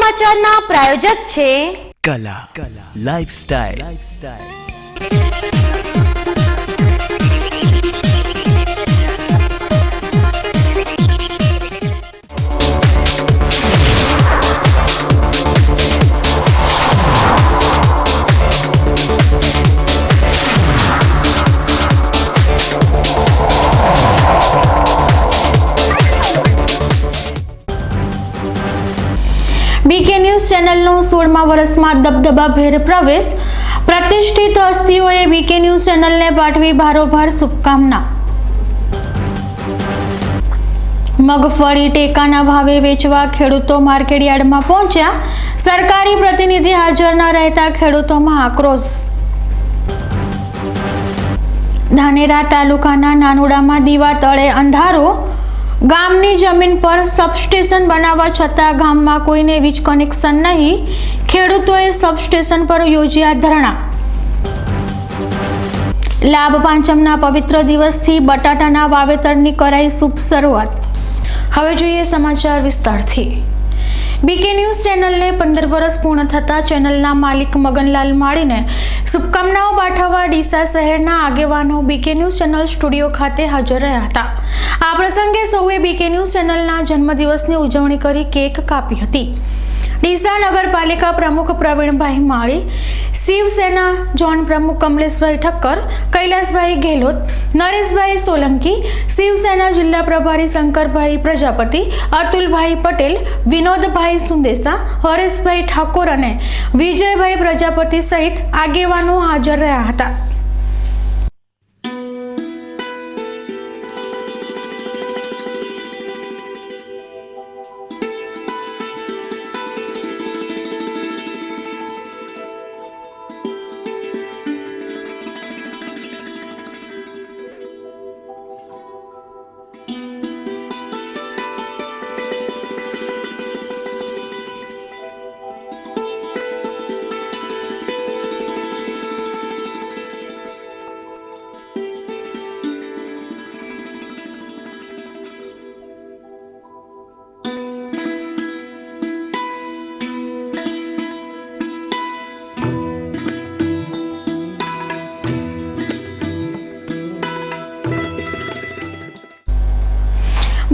સમાચારના પ્રાયોજક છે કલા લાઇફસ્ટાઇલ। બીકે ન્યૂઝ ચેનલનો 16મા વર્ષમાં દબદબાભેર પ્રવેશ। પ્રતિષ્ઠિત હસ્તીઓએ બીકે ન્યૂઝ ચેનલને પાઠવી ભારોભાર શુભકામના। મગફળી ટેકાના ભાવે વેચવા ખેડૂતો માર્કેટયાર્ડમાં પહોંચ્યા। સરકારી પ્રતિનિધિ હાજર ન રહેતા ખેડૂતોમાં આક્રોશ। ધાનેરા તાલુકાના નાનુડામાં દીવા તળે અંધારો। ગામની જમીન પર સબસ્ટેશન બનાવવા છતાં ગામમાં કોઈને વીજ કનેક્શન નહીં। ખેડૂતોએ સબસ્ટેશન પર યોજ્યા ધરણા। લાભ પાંચમના પવિત્ર દિવસથી બટાટાના વાવેતરની કરાઈ શુભ શરૂઆત। હવે જોઈએ સમાચાર વિસ્તારથી। બીકે ન્યૂઝ ચેનલને 15 વર્ષ પૂર્ણ થતા ચેનલના માલિક મગનલાલ માળીને શુભકામનાઓ પાઠવવા ડીસા શહેરના આગેવાનો બીકે ન્યૂઝ ચેનલ સ્ટુડિયો ખાતે હાજર રહ્યા હતા। આ પ્રસંગે સૌએ બીકે ન્યૂઝ ચેનલના જન્મદિવસની ઉજવણી કરી કેક કાપી હતી। ડીસા નગરપાલિકા પ્રમુખ પ્રવીણભાઈ માળી, શિવસેના ઝોન પ્રમુખ કમલેશભાઈ ઠક્કર, કૈલાસભાઈ ગેહલોત, નરેશભાઈ સોલંકી, શિવસેના જિલ્લા પ્રભારી શંકરભાઈ પ્રજાપતિ, અતુલભાઈ પટેલ, વિનોદભાઈ સુંદેસા, હરેશભાઈ ઠાકોર અને વિજયભાઈ પ્રજાપતિ સહિત આગેવાનો હાજર રહ્યા હતા।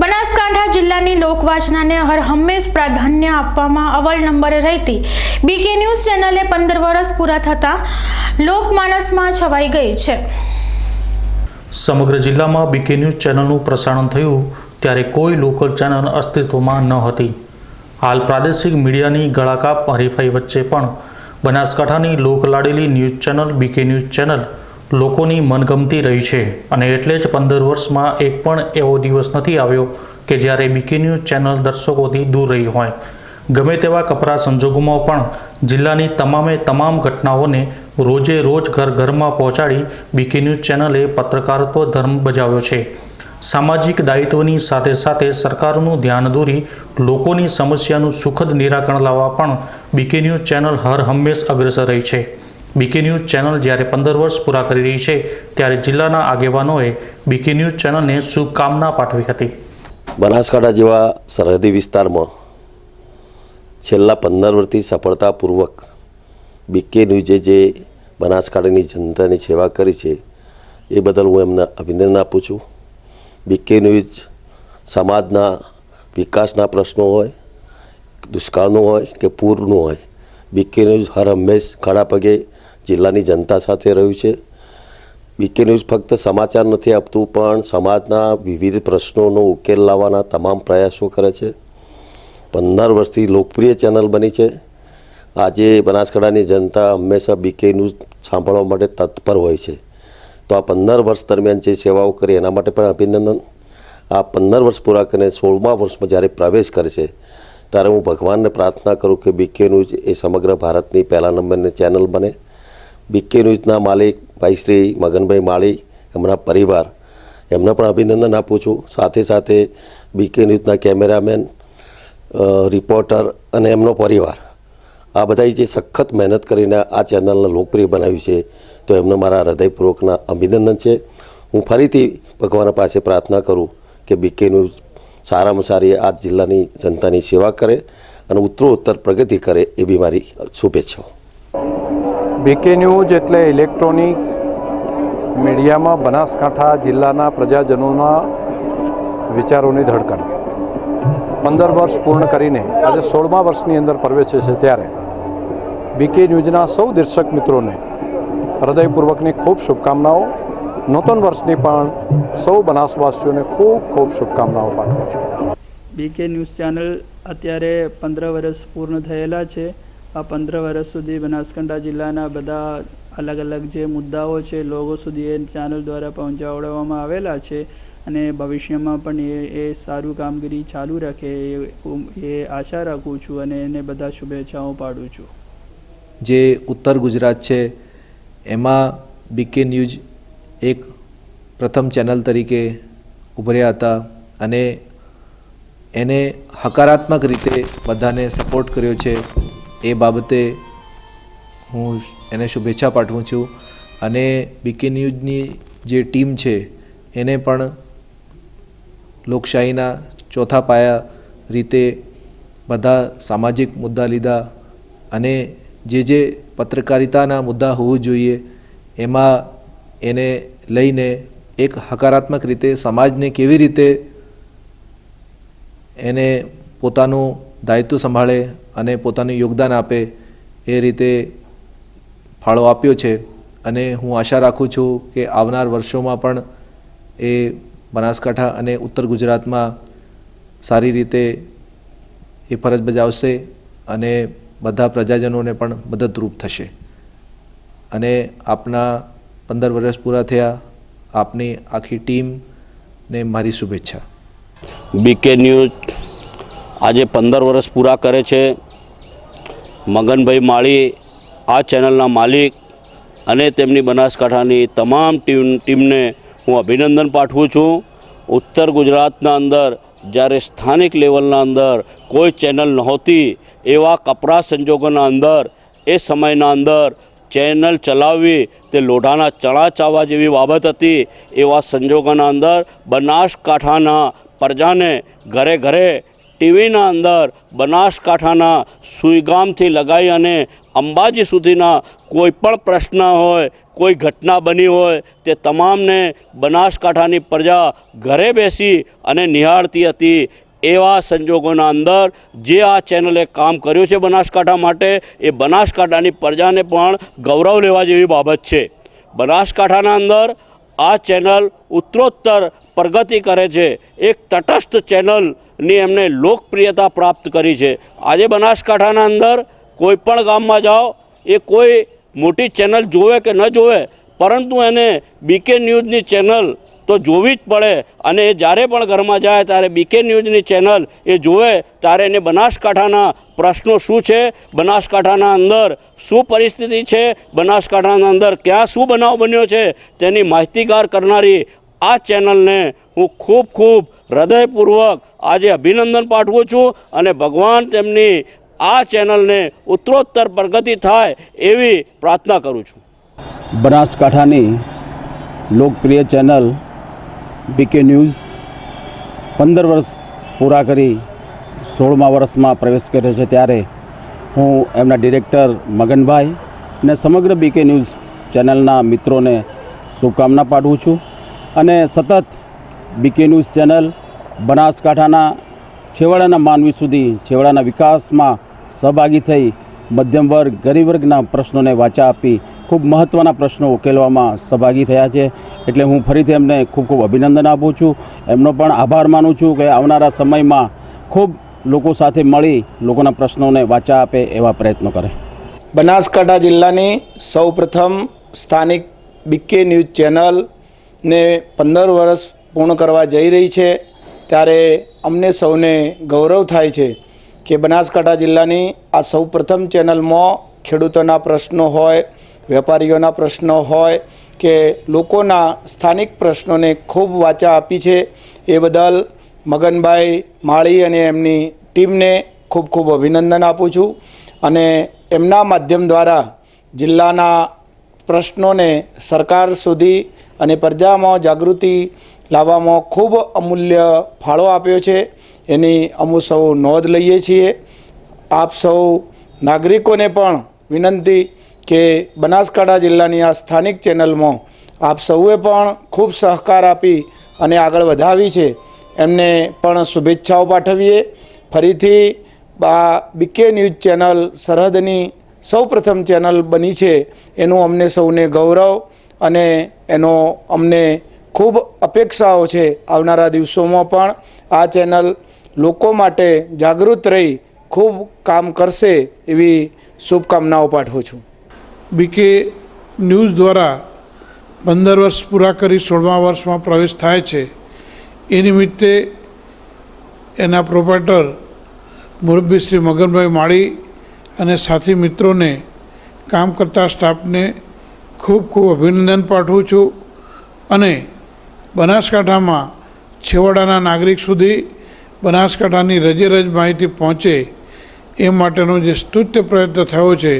બનાસકાંઠા જિલ્લાની લોકવાચનાને હર હંમેશ પ્રાધાન્ય આપવામાં અવ્વલ નંબરે રહેતી બીકે ન્યૂઝ ચેનલે 15 વર્ષ પૂરા થતા લોકમાનસમાં છવાઈ ગઈ છે। સમગ્ર જિલ્લામાં બીકે ન્યૂઝ ચેનલનું પ્રસારણ થયું ત્યારે કોઈ લોકલ ચેનલ અસ્તિત્વમાં ન હતી। હાલ પ્રાદેશિક મીડિયાની ગળાકાપ હરીફાઈ વચ્ચે પણ બનાસકાંઠાની લોકલાડીલી news channel BK news channel લોકોની મનગમતી રહી છે અને એટલે જ 15 વર્ષમાં એક પણ એવો દિવસ નથી આવ્યો કે જ્યારે બીકે ન્યૂઝ ચેનલ દર્શકોથી દૂર રહી હોય। ગમે તેવા કપરા સંજોગોમાં પણ જિલ્લાની તમામે તમામ ઘટનાઓને રોજે રોજ ઘર ઘરમાં પહોંચાડી બીકે ન્યૂઝ ચેનલે પત્રકારત્વ ધર્મ બજાવ્યો છે। સામાજિક દાયિત્વની સાથે સાથે સરકારનું ધ્યાન દોરી લોકોની સમસ્યાનું સુખદ નિરાકરણ લાવવા પણ બીકે ન્યૂઝ ચેનલ હર હંમેશ અગ્રેસર રહી છે। બીકે ન્યૂઝ ચેનલ જ્યારે 15 વર્ષ પૂરા કરી રહી છે ત્યારે જિલ્લાના આગેવાનોએ બીકે ન્યૂઝ ચેનલને શુભકામના પાઠવી હતી। બનાસકાંઠા જેવા સરહદી વિસ્તારમાં છેલ્લા 15 વર્ષથી સફળતાપૂર્વક બીકે ન્યૂઝે જે બનાસકાંઠાની જનતાની સેવા કરી છે એ બદલ હું એમને અભિનંદન આપું છું। બીકે ન્યૂઝ સમાજના વિકાસના પ્રશ્નો હોય, દુષ્કાળનો હોય કે પૂરનું હોય, બીકે ન્યૂઝ હર હંમેશ ખડા પગે જિલ્લાની જનતા સાથે રહ્યું છે। બીકે ન્યૂઝ ફક્ત સમાચાર નથી આપતું પણ સમાજના વિવિધ પ્રશ્નોનો ઉકેલ લાવવાના તમામ પ્રયાસો કરે છે। 15 વર્ષથી લોકપ્રિય ચેનલ બની છે। આજે બનાસકાંઠાની જનતા હંમેશા બીકે ન્યૂઝ સાંભળવા માટે તત્પર હોય છે। તો આ 15 વર્ષ દરમિયાન જે સેવાઓ કરી એના માટે પણ અભિનંદન। આ 15 વર્ષ પૂરા કરીને 16મા વર્ષમાં જ્યારે પ્રવેશ કરે છે ત્યારે હું ભગવાનને પ્રાર્થના કરું કે બીકે ન્યૂઝ એ સમગ્ર ભારતની પહેલા નંબરની ચેનલ બને। બીકે ન્યૂઝના માલિક ભાઈ શ્રી મગનભાઈ માળી, એમના પરિવાર, એમને પણ અભિનંદન આપું છું। સાથે સાથે બીકે ન્યૂઝના કેમેરામેન, રિપોર્ટર અને એમનો પરિવાર, આ બધાએ જે સખત મહેનત કરીને આ ચેનલને લોકપ્રિય બનાવી છે તો એમને મારા હૃદયપૂર્વકના અભિનંદન છે। હું ફરીથી ભગવાન પાસે પ્રાર્થના કરું કે બીકે ન્યૂઝ સારામાં સારી આ જિલ્લાની જનતાની સેવા કરે અને ઉત્તરોત્તર પ્રગતિ કરે એવી મારી શુભેચ્છાઓ. બીકે ન્યૂઝ એટલે ઇલેક્ટ્રોનિક મીડિયામાં બનાસકાંઠા જિલ્લાના પ્રજાજનોના વિચારોની ધડકન 15 વર્ષ પૂર્ણ કરીને આજે 16મા વર્ષની અંદર પ્રવેશે છે ત્યારે બીકે ન્યૂઝના સૌ દર્શક મિત્રોને હૃદયપૂર્વકની ખૂબ શુભકામનાઓ. નૂતન વર્ષની પણ સૌ બનાસવાસીઓને ખૂબ ખૂબ શુભકામનાઓ પાઠવું છું. બીકે ન્યૂઝ ચેનલ અત્યારે 15 વર્ષ પૂર્ણ થયેલા છે. આ 15 વર્ષ સુધી બનાસકાંઠા જિલ્લાના બધા અલગ અલગ જે મુદ્દાઓ છે લોકો સુધી એ ચેનલ દ્વારા પહોંચાડવામાં આવેલા છે અને ભવિષ્યમાં પણ એ સારું કામગીરી ચાલુ રાખે એ આશા રાખું છું અને એને બધા શુભેચ્છાઓ પાડું છું. જે ઉત્તર ગુજરાત છે એમાં બીકે ન્યૂઝ એક પ્રથમ ચેનલ તરીકે ઉભર્યા હતા અને એને હકારાત્મક રીતે બધાને સપોર્ટ કર્યો છે. એ બાબતે હું એને શુભેચ્છા પાઠવું છું અને બીકે ન્યૂઝની જે ટીમ છે એને પણ લોકશાહીના ચોથા પાયા રીતે બધા સામાજિક મુદ્દા લીધા અને જે પત્રકારિતાના મુદ્દા હોવું જોઈએ એમાં એને લઈને એક હકારાત્મક રીતે સમાજને કેવી રીતે એને પોતાનું દાયિત્વ સંભાળે અને પોતાનું યોગદાન આપે એ રીતે ફાળો આપ્યો છે અને હું આશા રાખું છું કે આવનાર વર્ષોમાં પણ એ બનાસકાંઠા અને ઉત્તર ગુજરાતમાં સારી રીતે એ ફરજ બજાવશે અને બધા પ્રજાજનોને પણ મદદરૂપ થશે. અને આપના 15 વર્ષ પૂરા થયા. આપની આખી ટીમને મારી શુભેચ્છા. બીકે ન્યૂઝ આજે 15 વર્ષ પૂરા કરે છે. મગનભાઈ માળી આ ચેનલના માલિક અને તેમની બનાસકાંઠાની તમામ ટીમને હું અભિનંદન પાઠવું છું. ઉત્તર ગુજરાતના અંદર જ્યારે સ્થાનિક લેવલના અંદર કોઈ ચેનલ નહોતી એવા કપરા સંજોગોના અંદર એ સમયના અંદર ચેનલ ચલાવવી તે લોઢાના ચણા ચાવવા જેવી બાબત હતી. એવા સંજોગોના અંદર બનાસકાંઠાના પ્રજાને ઘરે ઘરે ટીવીના અંદર બનાસકાંઠાના સુઈગામથી લગાવી અને અંબાજી સુધીના કોઈ પણ પ્રશ્ન હોય કોઈ ઘટના બની હોય તે તમામને બનાસકાંઠાની પ્રજા ઘરે બેસી અને નિહાળતી હતી. એવા સંજોગોના અંદર જે આ ચેનલે કામ કર્યું છે બનાસકાંઠા માટે એ બનાસકાંઠાની પ્રજાને પણ ગૌરવ લેવા જેવી બાબત છે. બનાસકાંઠાના અંદર આ ચેનલ ઉત્તરોત્તર પ્રગતિ કરે છે. એક તટસ્થ ચેનલની એમને લોકપ્રિયતા પ્રાપ્ત કરી છે. આજે બનાસકાંઠાના અંદર કોઈ પણ ગામમાં જાઓ એ કોઈ મોટી ચેનલ જોવે કે ન જોવે પરંતુ એને બીકે ન્યૂઝની ચેનલ તો જોવી જ પડે અને એ જ્યારે પણ ઘરમાં જાય ત્યારે બીકે ન્યૂઝની ચેનલ એ જોવે ત્યારે એને બનાસકાંઠાના પ્રશ્નો શું છે, બનાસકાંઠાના અંદર શું પરિસ્થિતિ છે, બનાસકાંઠાના અંદર ક્યાં શું બનાવ બન્યો છે તેની માહિતીગાર કરનારી આ ચેનલને હું ખૂબ ખૂબ હૃદયપૂર્વક આજે અભિનંદન પાઠવું છું અને ભગવાન તેમની આ ચેનલને ઉત્તરોત્તર પ્રગતિ થાય એવી પ્રાર્થના કરું છું. બનાસકાંઠાની લોકપ્રિય ચેનલ બીકે ન્યૂઝ 15 વર્ષ પૂરા કરી 16મા વર્ષમાં પ્રવેશ કર્યો છે ત્યારે હું એમના ડિરેક્ટર મગનભાઈ અને સમગ્ર બીકે ન્યૂઝ ચેનલના મિત્રોને શુભકામના પાઠવું છું અને સતત બીકે ન્યૂઝ ચેનલ બનાસકાંઠાના છેવાડાના માનવી સુધી છેવાડાના વિકાસમાં સહભાગી થઈ મધ્યમ વર્ગ ગરીબ વર્ગના પ્રશ્નોને વાચા આપી ખૂબ મહત્ત્વના પ્રશ્નો ઉકેલવામાં સહભાગી થયા છે. એટલે હું ફરીથી એમને ખૂબ ખૂબ અભિનંદન આપું છું. એમનો પણ આભાર માનું છું કે આવનારા સમયમાં ખૂબ લોકો સાથે મળી લોકોના પ્રશ્નોને વાચા આપે એવા પ્રયત્નો કરે. બનાસકાંઠા જિલ્લાની સૌપ્રથમ સ્થાનિક બીકે ન્યૂઝ ચેનલને 15 વર્ષ પૂર્ણ કરવા જઈ રહી છે ત્યારે અમને સૌને ગૌરવ થાય છે કે બનાસકાંઠા જિલ્લાની આ સૌપ્રથમ ચેનલમાં ખેડૂતોના પ્રશ્નો હોય, વેપારીઓના પ્રશ્નો હોય કે લોકોના સ્થાનિક પ્રશ્નોને ખૂબ વાચા આપી છે. એ બદલ મગનભાઈ માળી અને એમની ટીમને ખૂબ ખૂબ અભિનંદન આપું છું અને એમના માધ્યમ દ્વારા જિલ્લાના પ્રશ્નોને સરકાર સુધી અને પ્રજામાં જાગૃતિ લાવવામાં ખૂબ અમૂલ્ય ફાળો આપ્યો છે. એની અમુ સૌ નોંધ લઈએ છીએ આપ સૌ નાગરિકોને પણ વિનંતી કે બનાસકાંઠા જિલ્લાની આ સ્થાનિક ચેનલમાં આપ સૌએ પણ ખૂબ સહકાર આપી અને આગળ વધાવી છે એમને પણ શુભેચ્છાઓ પાઠવીએ. ફરીથી આ બીકે ન્યૂઝ ચેનલ સરહદની સૌપ્રથમ ચેનલ બની છે એનું અમને સૌને ગૌરવ અને એનો અમને ખૂબ અપેક્ષાઓ છે. આવનારા દિવસોમાં પણ આ ચેનલ લોકો માટે જાગૃત રહી ખૂબ કામ કરશે એવી શુભકામનાઓ પાઠવું છું. બીકે ન્યૂઝ દ્વારા 15 વર્ષ પૂરા કરી 16મા વર્ષમાં પ્રવેશ થાય છે. એ નિમિત્તે એના પ્રોપ્રાઇટર મુરબ્બી શ્રી મગનભાઈ માળી અને સાથી મિત્રોને, કામ કરતા સ્ટાફને ખૂબ ખૂબ અભિનંદન પાઠવું છું અને બનાસકાંઠામાં છેવાડાના નાગરિક સુધી બનાસકાંઠાની રજેરજ માહિતી પહોંચે એ માટેનો જે સ્તુત્ય પ્રયત્ન થયો છે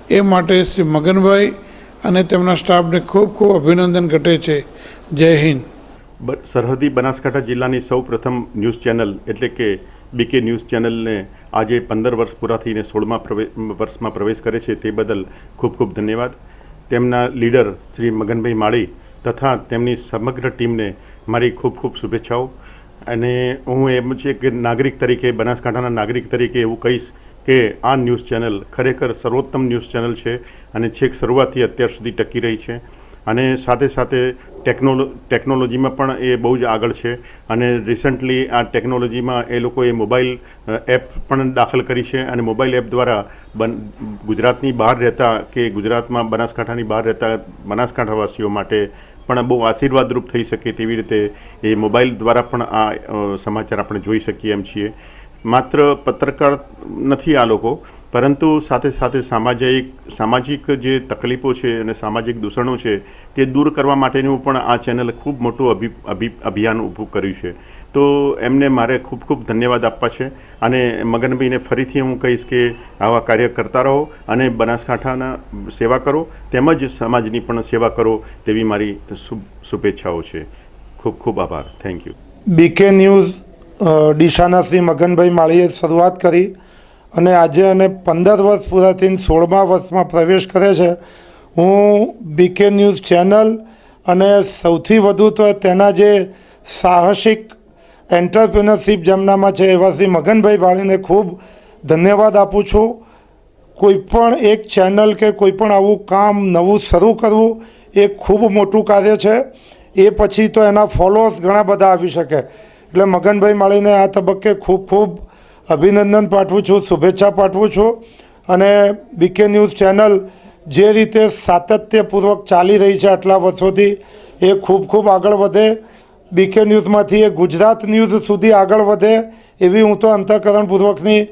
એ માટે શ્રી મગનભાઈ અને તેમના સ્ટાફને ખૂબ ખૂબ અભિનંદન ઘટે છે. જય હિન્દ. સરહદી બનાસકાંઠા જિલ્લાની સૌ પ્રથમ ન્યૂઝ ચેનલ એટલે કે બીકે ન્યૂઝ ચેનલને આજે 15 વર્ષ પૂરા થઈને 16મા વર્ષમાં પ્રવેશ કરે છે તે બદલ ખૂબ ખૂબ ધન્યવાદ. તેમના લીડર શ્રી મગનભાઈ માળી તથા તેમની સમગ્ર ટીમને મારી ખૂબ ખૂબ શુભેચ્છાઓ. અને હું એમ છે કે નાગરિક તરીકે, બનાસકાંઠાના નાગરિક તરીકે એવું કહીશ કે આ ન્યૂઝ ચેનલ ખરેખર સર્વોત્તમ ન્યૂઝ ચેનલ છે અને છેક શરૂઆતથી અત્યાર સુધી ટકી રહી છે. અને સાથે સાથે ટેકનોલોજીમાં પણ એ બહુ જ આગળ છે અને રિસન્ટલી આ ટેકનોલોજીમાં એ લોકોએ મોબાઈલ એપ પણ દાખલ કરી છે અને મોબાઈલ એપ દ્વારા ગુજરાતની બહાર રહેતા કે ગુજરાતમાં બનાસકાંઠાની બહાર રહેતા બનાસકાંઠાવાસીઓ માટે પણ બહુ આશીર્વાદરૂપ થઈ શકે તેવી રીતે એ મોબાઈલ દ્વારા પણ આ સમાચાર આપણે જોઈ શકીએ એમ છીએ. માત્ર પત્રકાર નથી આ લોકો, પરંતુ સાથે સાથે સામાજિક જે તકલીફો છે અને સામાજિક દૂષણો છે તે દૂર કરવા માટેનું પણ આ ચેનલ ખૂબ મોટું અભિયાન ઊભું કર્યું છે. તો એમને મારે ખૂબ ખૂબ ધન્યવાદ આપવા છે અને મગનભાઈને ફરીથી હું કહીશ કે આવા કાર્ય કરતા રહો અને બનાસકાંઠાના સેવા કરો તેમજ સમાજની પણ સેવા કરો તેવી મારી શુભેચ્છાઓ છે. ખૂબ ખૂબ આભાર. Thank you. બીકે ન્યૂઝ ડીસાના શ્રી મગનભાઈ માળીએ શરૂઆત કરી અને આજે અને 15 વર્ષ પૂરા થઈને 16મા વર્ષમાં પ્રવેશ કરે છે. હું બીકે ન્યૂઝ ચેનલ અને સૌથી વધુ તો તેના જે સાહસિક એન્ટરપ્રિનરશીપ જેમનામાં છે એવા શ્રી મગનભાઈ માળીને ખૂબ ધન્યવાદ આપું છું. કોઈપણ એક ચેનલ કે કોઈપણ આવું કામ નવું શરૂ કરવું એ ખૂબ મોટું કાર્ય છે. એ પછી તો એના ફોલોઅર્સ ઘણા બધા આવી શકે. એટલે મગનભાઈ માળીને આ તબક્કે ખૂબ ખૂબ અભિનંદન પાઠવું છું, શુભેચ્છા પાઠવું છું. અને બીકે ન્યૂઝ ચેનલ જે રીતે સાતત્યપૂર્વક ચાલી રહી છે આટલા વર્ષોથી એ ખૂબ ખૂબ આગળ વધે. બીકે ન્યૂઝમાંથી એ ગુજરાત ન્યૂઝ સુધી આગળ વધે એવી હું તો અંતઃકરણપૂર્વકની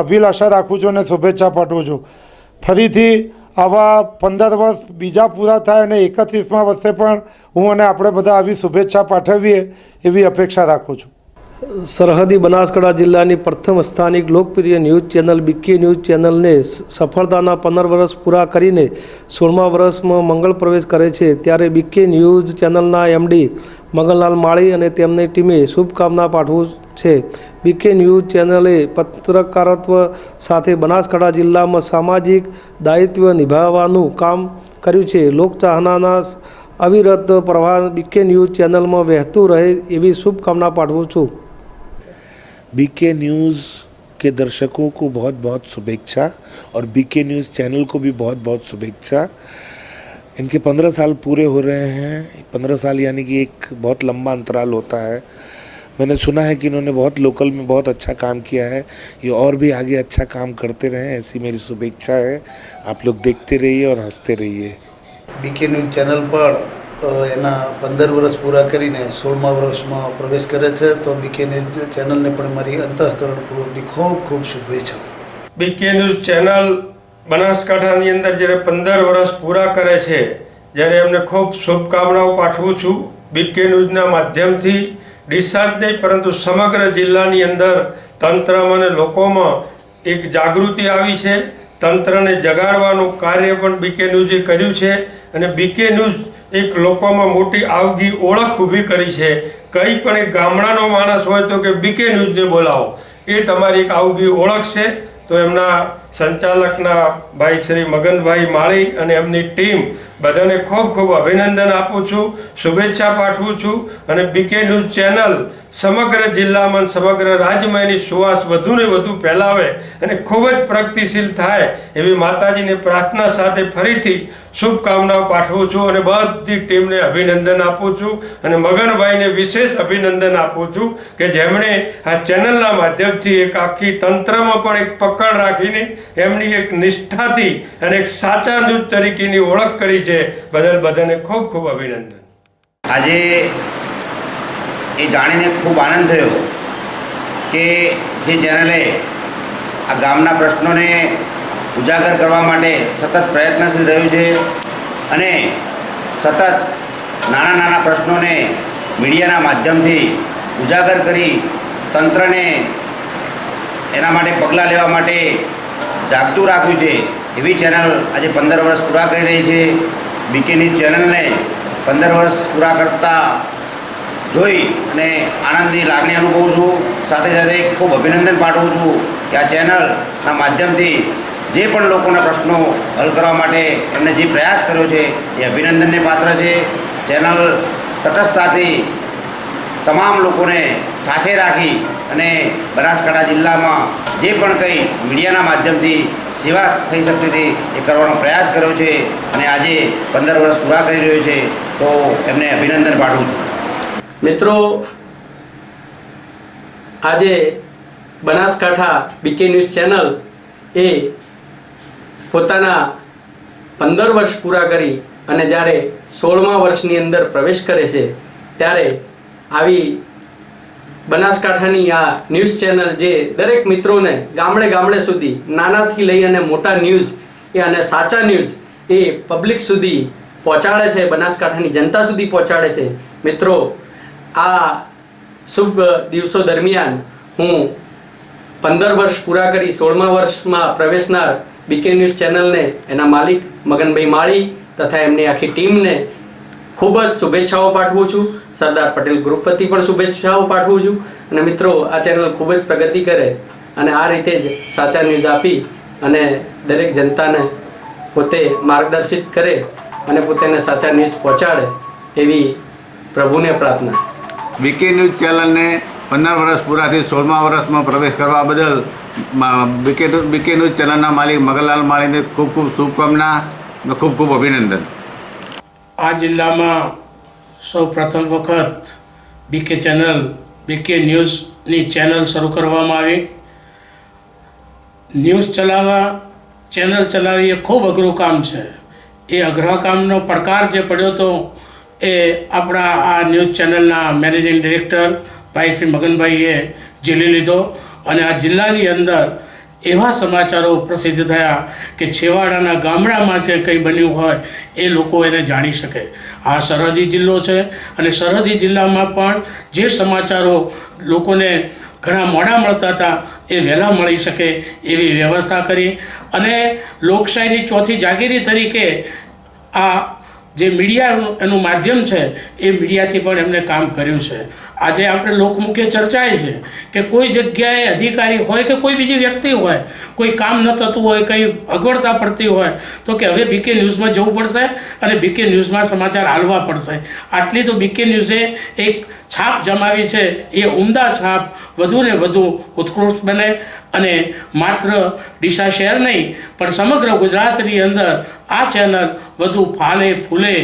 અભિલાષા રાખું છું અને શુભેચ્છા પાઠવું છું. ફરીથી આવા 15 વર્ષ બીજા પૂરા થાય અને 31મા વર્ષે પણ હું અને આપણે બધા આવી શુભેચ્છા પાઠવીએ એવી અપેક્ષા રાખું છું. સરહદી બનાસકાંઠા જિલ્લાની પ્રથમ સ્થાનિક લોકપ્રિય ન્યૂઝ ચેનલ બીકે ન્યૂઝ ચેનલને સફળતાના 15 વર્ષ પૂરા કરીને 16મા વર્ષમાં મંગળ પ્રવેશ કરે છે. ત્યારે બીકે ન્યૂઝ ચેનલના એમડી મગનલાલ માળી અને તેમની ટીમે શુભકામના પાઠવું છે. બીકે ન્યૂઝ ચેનલે પત્રકારત્વ સાથે બનાસકાંઠા જિલ્લામાં સામાજિક દાયિત્વ નિભાવવાનું કામ કર્યું છે. લોકચાહનાના અવિરત પ્રવાહ બીકે ન્યૂઝ ચેનલમાં વહેતું રહે એવી શુભકામના પાઠવું છું. बीके न्यूज़ के दर्शकों को बहुत बहुत शुभेच्छा और बीके न्यूज़ चैनल को भी बहुत बहुत शुभेच्छा. इनके 15 साल पूरे हो रहे हैं. 15 साल यानी कि एक बहुत लंबा अंतराल होता है. मैंने सुना है कि इन्होंने बहुत लोकल में बहुत अच्छा काम किया है. ये और भी आगे अच्छा काम करते रहें, ऐसी मेरी शुभेच्छा है. आप लोग देखते रहिए और हंसते रहिए. બીકે ન્યૂઝ ચેનલ પર એના 15 વર્ષ પૂરા કરીને 16મા વર્ષમાં પ્રવેશ કરે છે. તો બીકે ન્યૂઝ ચેનલને પણ મારી અંતઃકરણપૂર્વકની ખૂબ ખૂબ શુભેચ્છા. બીકે ન્યૂઝ ચેનલ બનાસકાંઠાની અંદર જ્યારે 15 વર્ષ પૂરા કરે છે જ્યારે એમને ખૂબ શુભકામનાઓ પાઠવું છું. બીકે ન્યૂઝના માધ્યમથી ડીસા જ નહીં પરંતુ સમગ્ર જિલ્લાની અંદર તંત્રમાં અને લોકોમાં એક જાગૃતિ આવી છે. તંત્રને જગાડવાનું કાર્ય પણ બીકે ન્યૂઝે કર્યું છે અને બીકે ન્યૂઝ એક લોકોમાં મોટી આગવી ઓળખ ઊભી કરી છે. કંઈ પણ એક ગામડાનો માણસ હોય તો કે બીકે ન્યૂઝને બોલાવો એ તમારી એક આગવી ઓળખ છે. તો એમના સંચાલકના ભાઈ શ્રી મગનભાઈ માળી અને એમની ટીમ બધાને ખૂબ ખૂબ અભિનંદન આપું છું, શુભેચ્છા પાઠવું છું. અને બીકે ન્યૂઝ ચેનલ સમગ્ર જિલ્લામાં સમગ્ર રાજ્યમાં એની સુવાસ વધુને વધુ ફેલાવે અને ખૂબ જ પ્રગતિશીલ થાય એવી માતાજીની પ્રાર્થના સાથે ફરીથી શુભકામનાઓ પાઠવું છું અને બધી ટીમને અભિનંદન આપું છું. અને મગનભાઈને વિશેષ અભિનંદન આપું છું કે જેમણે આ ચેનલના માધ્યમથી એક આખી તંત્રમાં પણ એક પકડ રાખીને એમની એક નિષ્ઠાથી અને એક સાચા ન્યૂઝ તરીકેની ઓળખ કરી છે. બદલ બધાને ખૂબ ખૂબ અભિનંદન. આજે એ જાણીને ખૂબ આનંદ થયો કે જે ચેનલે આ ગામના પ્રશ્નોને ઉજાગર કરવા માટે સતત પ્રયત્નશીલ રહ્યું છે અને સતત નાના નાના પ્રશ્નોને મીડિયાના માધ્યમથી ઉજાગર કરી તંત્રને એના માટે પગલાં લેવા માટે જાગતું રાખ્યું છે. એવી ચેનલ આજે 15 વર્ષ પૂરા કરી રહી છે. બીકે ન્યૂઝ ચેનલને 15 વર્ષ પૂરા કરતા જોઈ અને આનંદની લાગણી અનુભવું છું. સાથે સાથે ખૂબ અભિનંદન પાઠવું છું કે આ ચેનલના માધ્યમથી જે પણ લોકોના પ્રશ્નો હલ કરવા માટે એમણે જે પ્રયાસ કર્યો છે એ અભિનંદનને પાત્ર છે. ચેનલ તટસ્થતાથી તમામ લોકોને સાથે રાખી અને બનાસકાંઠા જિલ્લામાં જે પણ કંઈ મીડિયાના માધ્યમથી સેવા થઈ શકતી હતી એ કરવાનો પ્રયાસ કર્યો છે અને આજે 15 વર્ષ પૂરા કરી રહ્યો છે. તો એમને અભિનંદન પાઠવું છું. મિત્રો, આજે બનાસકાંઠા બીકે ન્યૂઝ ચેનલ એ પોતાના 15 વર્ષ પૂરા કરી અને જ્યારે 16મા વર્ષની અંદર પ્રવેશ કરે છે ત્યારે આવી બનાસકાંઠાની આ ન્યૂઝ ચેનલ જે દરેક મિત્રોને ગામડે ગામડે સુધી નાનાથી લઈ અને મોટા ન્યૂઝ એ અને સાચા ન્યૂઝ એ પબ્લિક સુધી પહોંચાડે છે, બનાસકાંઠાની જનતા સુધી પહોંચાડે છે. મિત્રો, આ શુભ દિવસો દરમિયાન હું 15 વર્ષ પૂરા કરી 16મા વર્ષમાં પ્રવેશનાર બીકે ન્યૂઝ ચેનલને, એના માલિક મગનભાઈ માળી તથા એમની આખી ટીમને ખૂબ જ શુભેચ્છાઓ પાઠવું છું. સરદાર પટેલ ગ્રુપ વતી પણ શુભેચ્છાઓ પાઠવું છું. અને મિત્રો, આ ચેનલ ખૂબ જ પ્રગતિ કરે અને આ રીતે જ સાચા ન્યૂઝ આપી અને દરેક જનતાને પોતે માર્ગદર્શિત કરે અને પોતાને સાચા ન્યૂઝ પહોંચાડે એવી પ્રભુને પ્રાર્થના. બીકે ન્યૂઝ ચેનલને 15 વર્ષ પૂરાથી 16મા વર્ષમાં પ્રવેશ કરવા બદલ બીકે ન્યૂઝ ચેનલના માલિક મગનલાલ માળીને ખૂબ ખૂબ શુભકામના અને ખૂબ ખૂબ અભિનંદન. આ જિલ્લામાં સૌ પ્રથમ વખત બીકે ન્યૂઝની ચેનલ શરૂ કરવામાં આવી. ન્યૂઝ ચેનલ ચલાવવી એ ખૂબ અઘરું કામ છે. એ અઘરા કામનો પડકાર જે પડ્યો હતો એ આપણા આ ન્યૂઝ ચેનલના મેનેજિંગ ડિરેક્ટર ભાઈ શ્રી મગનભાઈએ ઝીલી લીધો અને આ જિલ્લાની અંદર એવા સમાચારો પ્રસિદ્ધ થયા કે છેવાડાના ગામડામાં જે કંઈ બન્યું હોય એ લોકો એને જાણી શકે. આ સરહદી જિલ્લો છે અને સરહદી જિલ્લામાં પણ જે સમાચારો લોકોને ઘણા મોડા મળતા હતા એ વહેલા મળી શકે એવી વ્યવસ્થા કરી અને લોકશાહીની ચોથી જાગીરી તરીકે આ જે મીડિયા એનું માધ્યમ છે એ મીડિયાથી પણ એમને કામ કર્યું છે. આજે આપણે લોકમુખે ચર્ચાએ છે કે કોઈ જગ્યાએ અધિકારી હોય કે કોઈ બીજી વ્યક્તિ હોય, કોઈ કામ ન થતું હોય, કંઈ અગવડતા પડતી હોય તો કે હવે બીકે ન્યૂઝમાં જવું પડશે અને બીકે ન્યૂઝમાં સમાચાર હાલવા પડશે. આટલી તો બીકે ન્યૂઝે એક છાપ જમાવી છે. એ ઉમદા છાપ વધુને વધુ ઉત્કૃષ્ટ બને અને માત્ર ડીસા શહેર નહીં પણ સમગ્ર ગુજરાતની અંદર આ ચેનલ વધુ ફાલે ફૂલે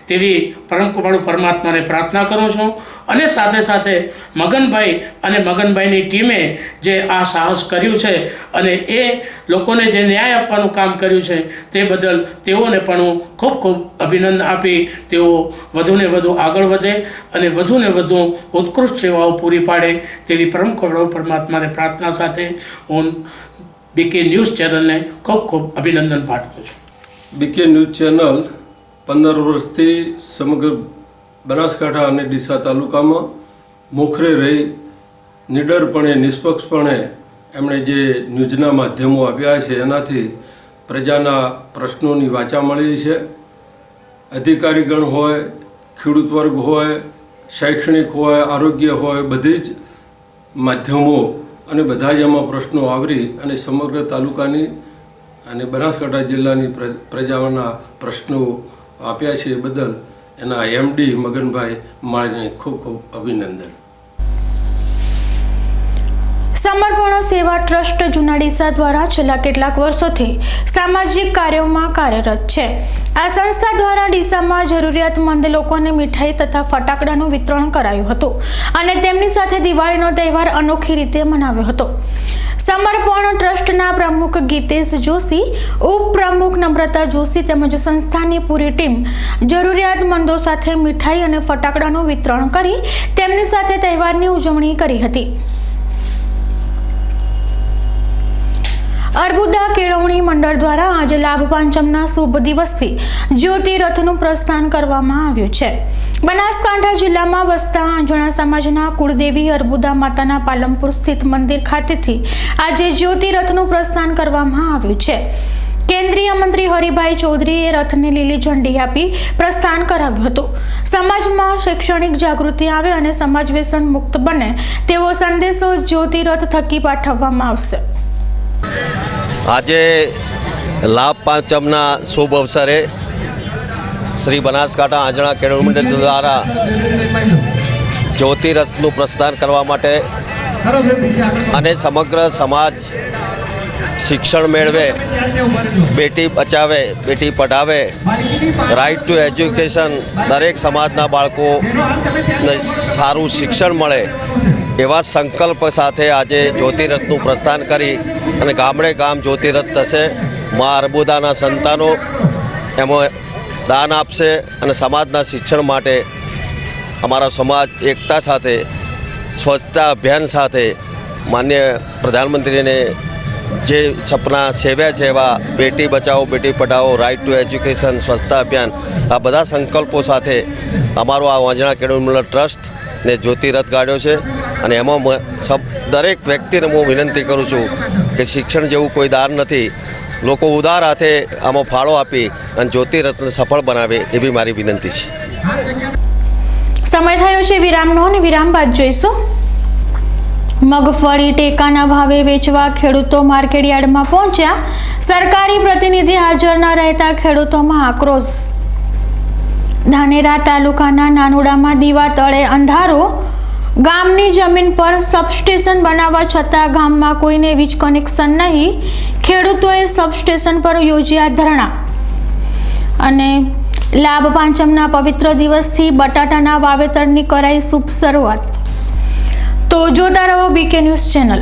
તેવી પરમ કૃપાળુ પરમાત્માને પ્રાર્થના કરું છું. અને સાથે સાથે મગનભાઈ અને મગનભાઈની ટીમે જે આ સાહસ કર્યું છે અને એ લોકોને જે ન્યાય આપવાનું કામ કર્યું છે તે બદલ તેઓને પણ હું ખૂબ ખૂબ અભિનંદન આપી તેઓ વધુને વધુ આગળ વધે અને વધુને વધુ ઉત્કૃષ્ટ સેવાઓ પૂરી પાડે તેવી પરમ કૃપાળુ પરમાત્માને પ્રાર્થના સાથે હું બીકે ન્યૂઝ ચેનલને ખૂબ ખૂબ અભિનંદન પાઠવું છું. બીકે ન્યૂઝ ચેનલ 15 વર્ષથી સમગ્ર બનાસકાંઠા અને ડીસા તાલુકામાં મોખરે રહી નિડરપણે નિષ્પક્ષપણે એમણે જે ન્યૂઝના માધ્યમો આપ્યા છે એનાથી પ્રજાના પ્રશ્નોની વાચા મળી છે. અધિકારીગણ હોય, ખેડૂત વર્ગ હોય, શૈક્ષણિક હોય, આરોગ્ય હોય, બધી જ માધ્યમો અને બધા જ એમાં પ્રશ્નો આવરી અને સમગ્ર તાલુકાની અને બનાસકાંઠા જિલ્લાની પ્રજાઓના પ્રશ્નો આપ્યા છે એ બદલ એના એમડી મગનભાઈ માળીને ખૂબ ખૂબ અભિનંદન. સમર્પણ સેવા ટ્રસ્ટ જૂના ડીસા દ્વારા છેલ્લા કેટલાક વર્ષોથી સામાજિક કાર્યોમાં કાર્યરત છે. આ સંસ્થા દ્વારા ડીસામાં જરૂરિયાતમંદ લોકોને મીઠાઈ તથા ફટાકડાનું વિતરણ કરાયું હતું અને તેમની સાથે દિવાળીનો તહેવાર અનોખી રીતે મનાવ્યો હતો. સમર્પણ ટ્રસ્ટના પ્રમુખ ગીતેશ જોશી, ઉપપ્રમુખ નમ્રતા જોશી તેમજ સંસ્થાની પૂરી ટીમ જરૂરિયાતમંદો સાથે મીઠાઈ અને ફટાકડાનું વિતરણ કરી તેમની સાથે તહેવારની ઉજવણી કરી હતી. અર્બુદા કેળવણી મંડળ દ્વારા આજે લાભ પાંચમના શુભ દિવસથી જ્યોતિ રથનું પ્રસ્થાન કરવામાં આવ્યું છે. બનાસકાંઠા જિલ્લામાં વસતા આંજણા સમાજના કુળદેવી અર્બુદા માતાના પાલનપુર સ્થિત મંદિર ખાતેથી આજે જ્યોતિ રથનું પ્રસ્થાન કરવામાં આવ્યું છે. કેન્દ્રીય મંત્રી હરિભાઈ ચૌધરીએ રથને લીલી ઝંડી આપી પ્રસ્થાન કરાવ્યું હતું. સમાજમાં શૈક્ષણિક જાગૃતિ આવે અને સમાજ વ્યસન મુક્ત બને તેવો સંદેશો જ્યોતિ રથ થકી પાઠવવામાં આવશે. આજે લાભ પાંચમના શુભ અવસરે શ્રી બનાસકાંઠા આંજણા કેળવણી મંડળ દ્વારા જ્યોતિ રથનું પ્રસ્થાન કરવા માટે અને સમગ્ર સમાજ શિક્ષણ મેળવે, બેટી બચાવે બેટી પઢાવે, રાઇટ ટુ એજ્યુકેશન, દરેક સમાજના બાળકોને સારું શિક્ષણ મળે એવા સંકલ્પ સાથે આજે જ્યોતિરથનું પ્રસ્થાન કરી અને ગામડે ગામ જ્યોતિરથ થશે. મા અર્બુદાના સંતાનો એમાં દાન આપશે અને સમાજના શિક્ષણ માટે અમારો સમાજ એકતા સાથે, સ્વચ્છતા અભિયાન સાથે માન્ય પ્રધાનમંત્રીને જે સપના સેવ્યા છે એવા Beti Bachao Beti Padhao, right to education, સ્વચ્છતા અભિયાન, આ બધા સંકલ્પો સાથે અમારો આ આંજણા કેળવણી મંડળ ટ્રસ્ટ ને જ્યોતિરથ કાઢ્યો છે. અને એમાં દરેક વ્યક્તિને હું વિનંતી કરું છું કે શિક્ષણ જેવું કોઈ દાન નથી. લોકો ઉદાર હાથે આમાં ફાળો આપી અને જ્યોતિરથને સફળ બનાવે એવી મારી વિનંતી છે. સમય થયો છે વિરામનો અને વિરામ બાદ જોઈશું. મગફળી ટેકાના ભાવે વેચવા ખેડૂતો માર્કેટયાર્ડમાં પહોંચ્યા. સરકારી પ્રતિનિધિ હાજર ન રહેતા ખેડૂતોમાં આક્રોશ. ધાનેરા તાલુકાના નાનુડામાં દીવા તળે અંધારો. ગામની જમીન પર સબસ્ટેશન બનાવવા છતાં ગામમાં કોઈને વીજ કનેક્શન નહીં. ખેડૂતોએ સબસ્ટેશન પર યોજ્યા ધરણા. અને લાભ પાંચમના પવિત્ર દિવસથી બટાટાના વાવેતરની કરાઈ શુભ શરૂઆત. તો જોતા રહો બીકે ન્યૂઝ ચેનલ.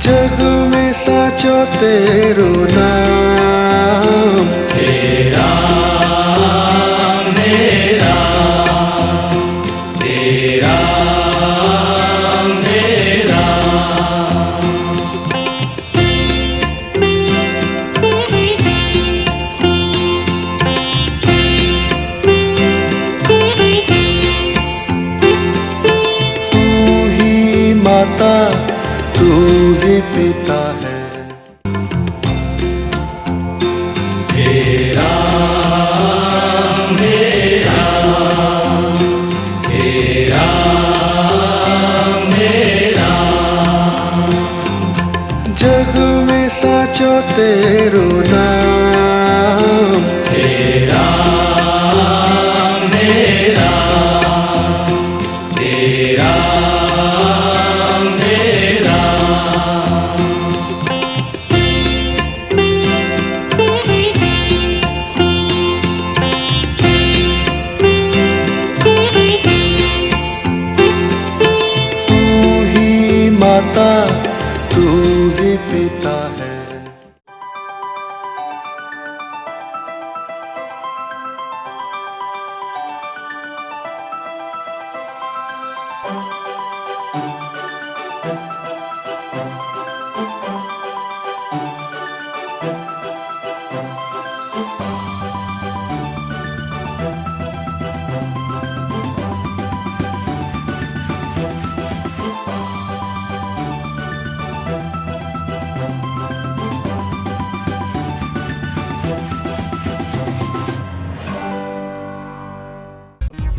जग में साचो तेरो नाम हे राम हे राम हे राम हे राम. तू ही माता तू ही पिता है. हे राम हे राम हे राम हे राम. जग में साचो तेरो नाम हे राम हे राम हे राम हे राम. तू ही माता तू ही पिता है.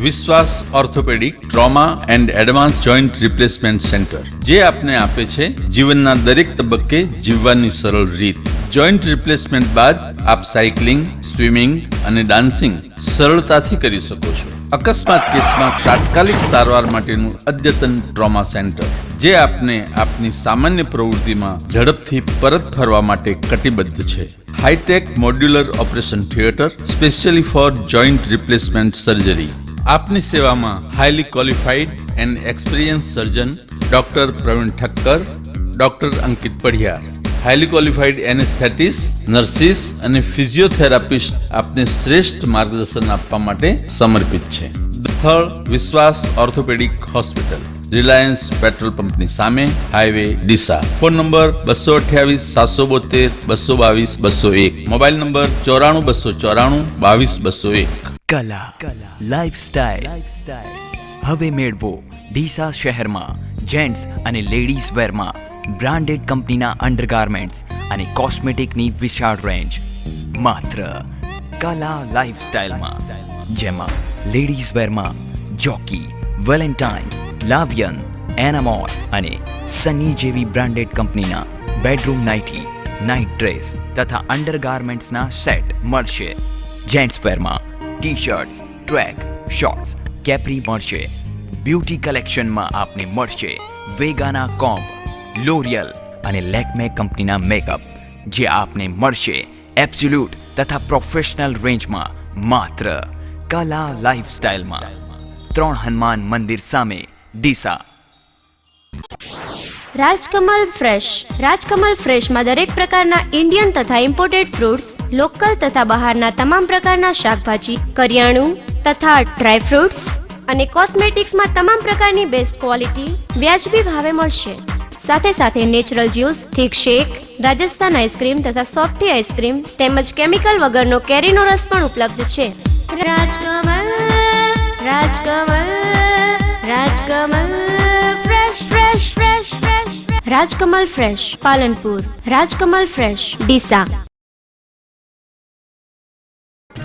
વિશ્વાસ orthopaedic trauma and advance joint replacement centre, જે આપને આપે છે જીવનના દરેક તબક્કે જીવવાની સરળ રીત. જોઈન્ટ રિપ્લેસમેન્ટ બાદ આપ સાયકલિંગ, સ્વિમિંગ અને ડાન્સિંગ સરળતાથી કરી શકો છો. અકસ્માત કેસમાં તાત્કાલિક સારવાર માટેનું અદ્યતન ટ્રોમા સેન્ટર, જે આપને આપની સામાન્ય પ્રવૃત્તિમાં ઝડપથી પરત ફરવા માટે કટિબદ્ધ છે. Hi tech modular operation theatre specially for joint replacement surgery. આપની સેવામાં highly qualified and experience surgeon doctor Pravin Thakkar, doctor Ankit Padhiyar, highly qualified anaesthetist, nurses અને ફિઝિયોથેરાપિસ્ટ આપને શ્રેષ્ઠ માર્ગદર્શન આપવા માટે સમર્પિત છે. સ્થળ વિશ્વાસ ઓર્થોપેડિક હોસ્પિટલ, રિલાયન્સ પેટ્રોલ પંપની સામે, highway Deesa. Phone number 228-772-222-201. Mobile number 94-294-22-201. કલા લાઈફસ્ટાઈલ હવે મેળવો ડીસા શહેરમાં જેન્ટ્સ અને લેડીઝ વેરમાં બ્રાન્ડેડ કંપનીના અંડરગાર્મેન્ટ્સ અને કોસ્મેટિકની વિશાળ રેન્જ માત્ર કલા લાઈફસ્ટાઈલમાં, જેમાં લેડીઝ વેરમાં જોકી, વેલેન્ટાઇન, લાવિયન, એનામોર અને સની જેવી બ્રાન્ડેડ કંપનીના બેડરૂમ નાઇટી, નાઇટ ડ્રેસ તથા અંડરગાર્મેન્ટ્સના સેટ મળશે. જેન્ટ્સ વેરમાં ટી-શર્ટ્સ, ટ્રેક, શોર્ટ્સ, કેપ્રી મળશે. બ્યુટી કલેક્શનમાં આપને મળશે વેગાના કોમ્બ, લોરિયલ અને લેક્મે કંપનીના મેકઅપ, જે આપને મળશે એબ્સોલ્યુટ તથા પ્રોફેશનલ રેન્જમાં માત્ર કલા લાઈફસ્ટાઈલમાં. 3 હનુમાન મંદિર સામે, ડીસા. રાજકમલ ફ્રેશ. રાજકમલ ફ્રેશમાં દરેક પ્રકારના ઇન્ડિયન તથા ઇમ્પોર્ટેડ ફ્રૂટ્સ, લોકલ તથા બહારના તમામ પ્રકારના શાકભાજી, કરિયાણું તથા ડ્રાય ફ્રૂટ્સ અને કોસ્મેટિક્સમાં તમામ પ્રકારની બેસ્ટ ક્વોલિટી વ્યાજબી ભાવે મળશે. સાથે સાથે natural juice, thick shake, Rajasthan ice cream તથા સોફ્ટી આઈસ્ક્રીમ તેમજ કેમિકલ વગરનો કેરીનો રસ પણ ઉપલબ્ધ છે. Rajkamal, Rajkamal, Rajkamal fresh fresh fresh fresh. Rajkamal fresh Palanpur, Rajkamal fresh Deesa.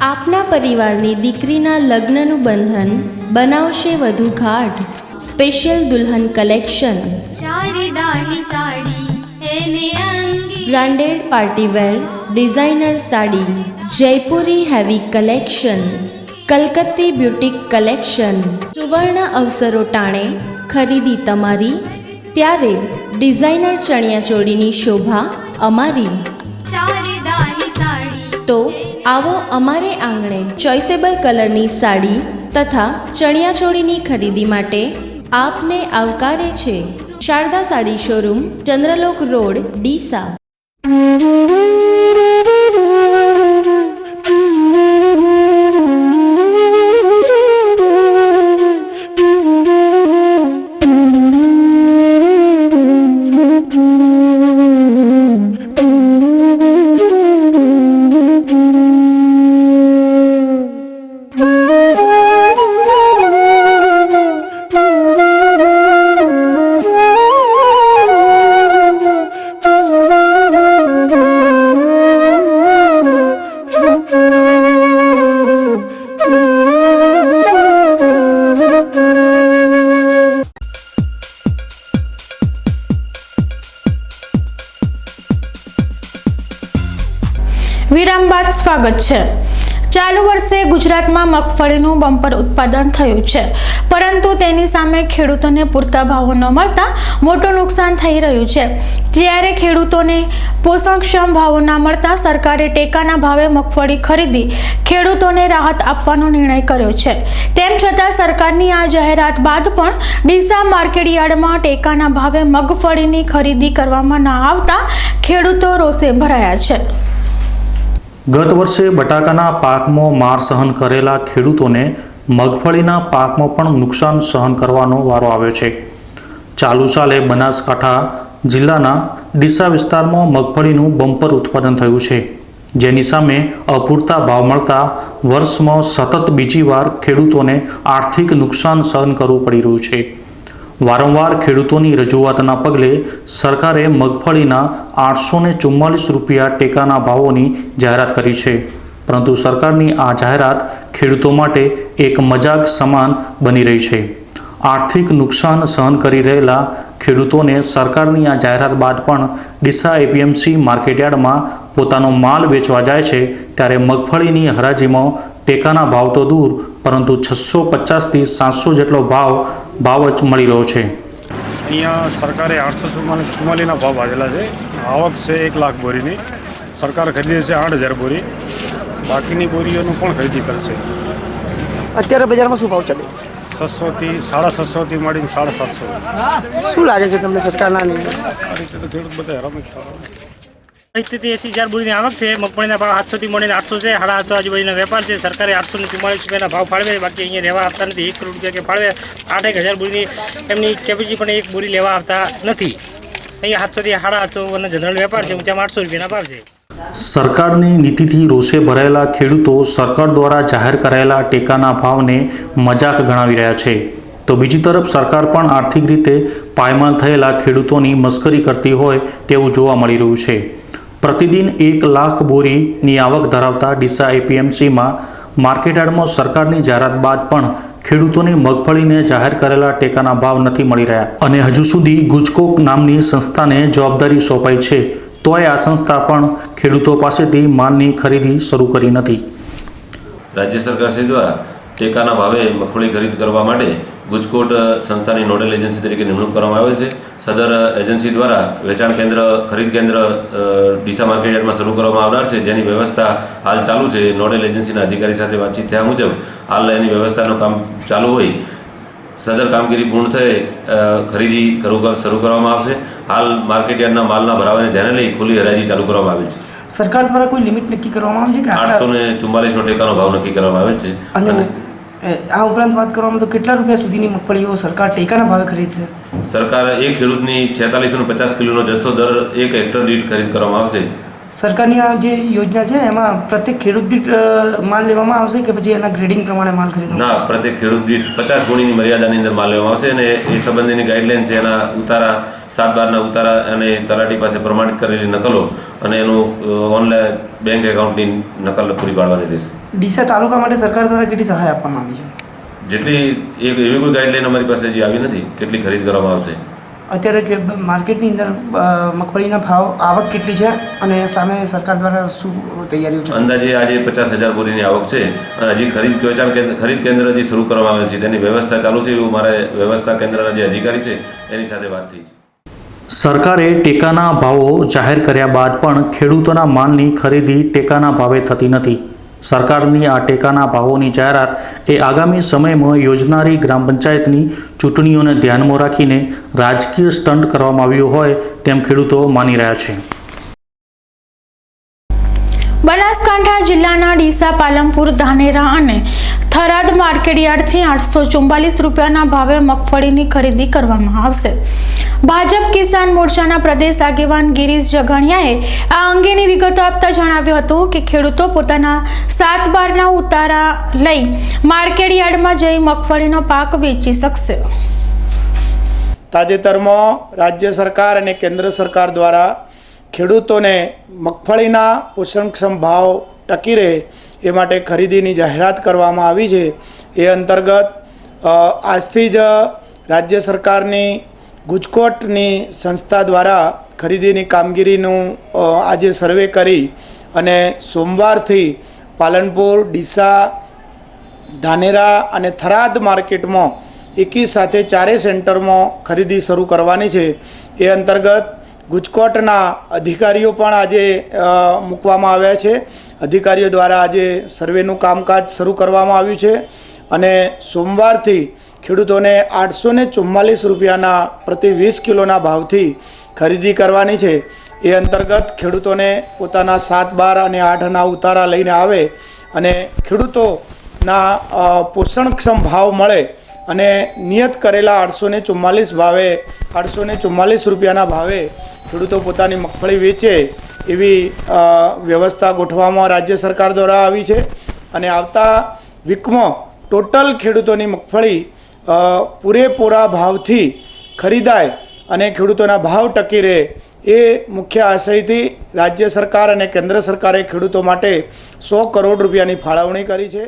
આપના પરિવારની દીકરીના લગ્નનું બંધન બનાવશે વધુ ગાઢ. સ્પેશિયલ દુલ્હન collection, branded partywear designer sari, Jaipuri heavy collection, કલકત્તી બ્યુટીક કલેક્શન. સુવર્ણ અવસરો ટાણે ખરીદી તમારી, ત્યારે ડિઝાઇનર ચણિયાચોળીની શોભા અમારી. તો આવો અમારે આંગણે ચોઇસેબલ કલરની સાડી તથા ચણિયાચોળીની ખરીદી માટે આપને આવકારે છે શારદા સાડી શોરૂમ, ચંદ્રલોક રોડ, ડીસા. વિરામ બાદ સ્વાગત છે. ચાલુ વર્ષે ગુજરાતમાં મગફળીનું બમ્પર ઉત્પાદન થયું છે, પરંતુ તેની સામે ખેડૂતોને પૂરતા ભાવો ન મળતા મોટું નુકસાન થઈ રહ્યું છે. ત્યારે ખેડૂતોને પોષણક્ષમ ભાવો ના મળતા સરકારે ટેકાના ભાવે મગફળી ખરીદી ખેડૂતોને રાહત આપવાનો નિર્ણય કર્યો છે. તેમ છતાં સરકારની આ જાહેરાત બાદ પણ ડીસા માર્કેટયાર્ડમાં ટેકાના ભાવે મગફળીની ખરીદી કરવામાં ન આવતા ખેડૂતો રોષે ભરાયા છે. ગત વર્ષે બટાકાના પાકમાં માર સહન કરેલા ખેડૂતોને મગફળીના પાકમાં પણ નુકસાન સહન કરવાનો વારો આવ્યો છે. ચાલુ સાલે બનાસકાંઠા જિલ્લાના ડીસા વિસ્તારમાં મગફળીનું બમ્પર ઉત્પાદન થયું છે, જેની સામે અપૂરતા ભાવ મળતા વર્ષમાં સતત બીજી વાર ખેડૂતોને આર્થિક નુકસાન સહન કરવું પડી રહ્યું છે. વારંવાર ખેડૂતોની રજૂઆતના પગલે સરકારે મગફળીના 844 રૂપિયા ટેકાના ભાવોની જાહેરાત કરી છે. પરંતુ સરકારની આ જાહેરાત ખેડૂતો માટે એક મજાક સમાન બની રહી છે. આર્થિક નુકસાન સહન કરી રહેલા ખેડૂતોને સરકારની આ જાહેરાત બાદ પણ ડીસા એપીએમસી માર્કેટયાર્ડમાં પોતાનો માલ વેચવા જાય છે ત્યારે મગફળીની હરાજીમાં ટેકાના ભાવ તો દૂર પરંતુ 650થી 700 જેટલો ભાવ જ મળી રહ્યો છે. અહીંયા સરકારે 844ના ભાવ બાંધેલા છે. આવક છે 1 લાખ બોરીની. સરકાર ખરીદે છે 8000 બોરી. બાકીની બોરીઓનું પણ ખરીદી કરશે. અત્યારે બજારમાં શું ભાવ ચાલે? 600થી 650થી માંડીને 750. શું લાગે છે તમને સરકારના નિર્ણય? આ રીતે તો ખેડૂત બધા હેરાન જ થવાના. પરિસ્થિતિ 80,000 બોરીની આવક છે. મગફળીના ભાવ 700થી મળીને 800 છે. 850 આજુબાજુના વેપાર છે. સરકારે 844 રૂપિયાના ભાવ ફાળવે. બાકી અહીંયા રહેવા આપતા નથી. 1 કરોડ રૂપિયા કે ફાળવે. 8,000 બોરીની એમની કેપેસિટી પણ એક બોરી લેવા આવતા નથી. અહીંયા 700થી 850 અને જનરલ વેપાર છે. ઊંચામાં 800 રૂપિયાના ભાવ છે. સરકારની નીતિથી રોષે ભરાયેલા ખેડૂતો સરકાર દ્વારા જાહેર કરાયેલા ટેકાના ભાવને મજાક ગણાવી રહ્યા છે તો બીજી તરફ સરકાર પણ આર્થિક રીતે પાયમાલ થયેલા ખેડૂતોની મસ્કરી કરતી હોય તેવું જોવા મળી રહ્યું છે. પ્રતિદિન 1 લાખ બોરીની આવક ધરાવતા ડીસા એપીએમસીમાં માર્કેટયાર્ડમાં સરકારની જાહેરાત બાદ પણ ખેડૂતોની મગફળીને જાહેર કરેલા ટેકાના ભાવ નથી મળી રહ્યા અને હજુ સુધી ગુજકોક નામની સંસ્થાને જવાબદારી સોંપાઈ છે તોય આ સંસ્થા પણ ખેડૂતો પાસેથી માલની ખરીદી શરૂ કરી નથી. રાજ્ય સરકાર શ્રી દ્વારા ટેકાના ભાવે મગફળી ખરીદ કરવા માટે ગુજકોટ સંસ્થાની નોડલ એજન્સી તરીકે નિમણૂક કરવામાં આવેલ છે. સદર એજન્સી દ્વારા વેચાણ કેન્દ્ર ખરીદ કેન્દ્ર ડીસા માર્કેટયાર્ડમાં શરૂ કરવામાં આવનાર છે જેની વ્યવસ્થા હાલ ચાલુ છે. નોડલ એજન્સીના અધિકારી સાથે વાતચીત થયા મુજબ હાલ એની વ્યવસ્થાનું કામ ચાલુ હોય સદર કામગીરી પૂર્ણ થઈ ખરીદી શરૂ કરવામાં આવશે. હાલ માર્કેટયાર્ડના માલના ભરાવાને ધ્યાને લઈ ખુલ્લી હરાજી ચાલુ કરવામાં આવેલ છે. સરકાર દ્વારા કોઈ લિમિટ નક્કી કરવામાં આવી છે કે 844નો ટેકાનો ભાવ નક્કી કરવામાં આવેલ છે. અને આ ઉપરાંત વાત કરવામાં તો કેટલા રૂપિયા સુધીની મગફળીઓ સરકાર ટેકાના ભાવે ખરીદશે? સરકાર એક ખેડૂતની 4650 કિલોનો જથ્થો દર 1 હેક્ટર દીઠ ખરીદ કરવામાં આવશે. સરકારની આ જે યોજના છે એમાં પ્રત્યેક ખેડૂત દીઠ માલ લેવામાં આવશે કે પછી એના ગ્રેડિંગ પ્રમાણે માલ ખરીદવામાં ના, પ્રત્યેક ખેડૂત દીઠ 50 ગુણીની મર્યાદાની અંદર માલ લેવામાં આવશે અને એ સંબંધીની ગાઈડલાઈન છે. એના ઉતારા 7/12ના ઉતારા અને તલાટી પાસે પ્રમાણિત કરેલી નકલો અને એનું ઓનલાઈન બેંક એકાઉન્ટની નકલ પૂરી પાડવાની રહેશે. ડીસા તાલુકા માટે સરકાર દ્વારા કેટલી સહાય આપવામાં આવી છે? જેટલી એવી કોઈ ગાઈડલાઈન અમારી પાસે હજી આવી નથી. કેટલી ખરીદ કરવામાં આવશે? અત્યારે માર્કેટની અંદર મગફળીના ભાવ આવક કેટલી છે અને સામે સરકાર દ્વારા શું તૈયારીઓ છે? અંદાજે આજે 50,000 બોરીની આવક છે અને હજી ખરીદ કેન્દ્ર હજી શરૂ કરવામાં આવેલ છે. તેની વ્યવસ્થા ચાલુ છે એવું મારે વ્યવસ્થા કેન્દ્રના જે અધિકારી છે એની સાથે વાત થઈ છે. સરકારે ટેકાના ભાવો જાહેર કર્યા બાદ પણ ખેડૂતોના માલની ખરીદી ટેકાના ભાવે થતી નથી. સરકારની આ ટેકાના ભાવોની જાહેરાત એ આગામી સમયમાં યોજનારી ગ્રામ પંચાયતની ચૂંટણીઓને ધ્યાનમાં રાખીને રાજકીય સ્ટન્ટ કરવામાં આવ્યું હોય તેમ ખેડૂતો માની રહ્યા છે. બનાસકાંઠા જિલ્લાના ડીસા, પાલનપુર, ધાનેરા અને થરાદ માર્કેટયાર્ડથી 844 રૂપિયાના ભાવે મગફળીની ખરીદી કરવામાં આવશે. ભાજપ કિસાન મોરચાના પ્રદેશ આગેવાન ગિરીશ જગણિયાએ આ અંગેની વિગતો આપતા જણાવ્યું હતું કે ખેડૂતો પોતાના 7/12ના ઉતારા લઈ માર્કેટયાર્ડમાં જઈ મગફળીનો પાક વેચી શકશે. તાજેતરમાં રાજ્ય સરકાર અને કેન્દ્ર સરકાર દ્વારા ખેડૂતોને મગફળીના પોષણક્ષમ ભાવ ટકી રહે એ માટે ખરીદીની જાહેરાત કરવામાં આવી છે. એ અંતર્ગત આજથી જ રાજ્ય સરકારની ગુજકોટની સંસ્થા દ્વારા ખરીદીની કામગીરીનું આજે સર્વે કરી અને સોમવારથી પાલનપુર, ડીસા, ધાનેરા અને થરાદ માર્કેટમાં એકી સાથે 4 સેન્ટરમાં ખરીદી શરૂ કરવાની છે. એ અંતર્ગત ગુજકોટના અધિકારીઓ પણ આજે મૂકવામાં આવ્યા છે. અધિકારીઓ દ્વારા આજે સર્વેનું કામકાજ શરૂ કરવામાં આવ્યું છે અને સોમવારથી ખેડૂતોને 844 રૂપિયાના પ્રતિ 20 કિલોના ભાવથી ખરીદી કરવાની છે. એ અંતર્ગત ખેડૂતોને પોતાના 7/12 અને 8ના ઉતારા લઈને આવે અને ખેડૂતોના પોષણક્ષમ ભાવ મળે અને નિયત કરેલા 844 ભાવે 844 રૂપિયાના ભાવે ખેડૂતો પોતાની મગફળી વેચે એવી વ્યવસ્થા ગોઠવવામાં રાજ્ય સરકાર દ્વારા આવી છે. અને આવતા વીકમાં ટોટલ ખેડૂતોની મગફળી પૂરેપૂરા ભાવથી ખરીદાય અને ખેડૂતોના ભાવ ટકી રહે એ મુખ્ય આશયથી રાજ્ય સરકાર અને કેન્દ્ર સરકારે ખેડૂતો માટે 100 કરોડ રૂપિયાની ફાળવણી કરી છે.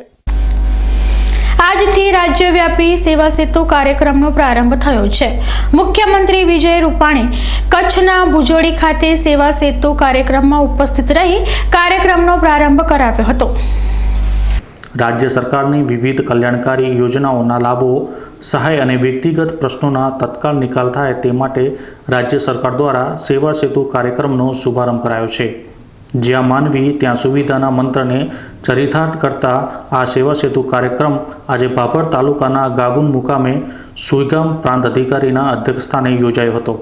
આજથી રાજ્યવ્યાપી સેવા સેતુ કાર્યક્રમનો પ્રારંભ થયો છે. મુખ્યમંત્રી વિજય રૂપાણી કચ્છના ભુજોડી ખાતે સેવા સેતુ કાર્યક્રમમાં ઉપસ્થિત રહી કાર્યક્રમનો પ્રારંભ કરાવ્યો હતો. રાજ્ય સરકારની વિવિધ કલ્યાણકારી યોજનાઓના લાભો, સહાય અને વ્યક્તિગત પ્રશ્નોના તત્કાળ નિકાલ થાય તે માટે રાજ્ય સરકાર દ્વારા સેવા સેતુ કાર્યક્રમનો શુભારંભ કરાયો છે. જ્યાં માનવી ત્યાં સુવિધાના મંત્રને ચરિતાર્થ કરતા આ સેવા સેતુ કાર્યક્રમ આજે ભાભર તાલુકાના ગાગુન મુકામે સુઈગામ પ્રાંત અધિકારીના અધ્યક્ષસ્થાને યોજાયો હતો.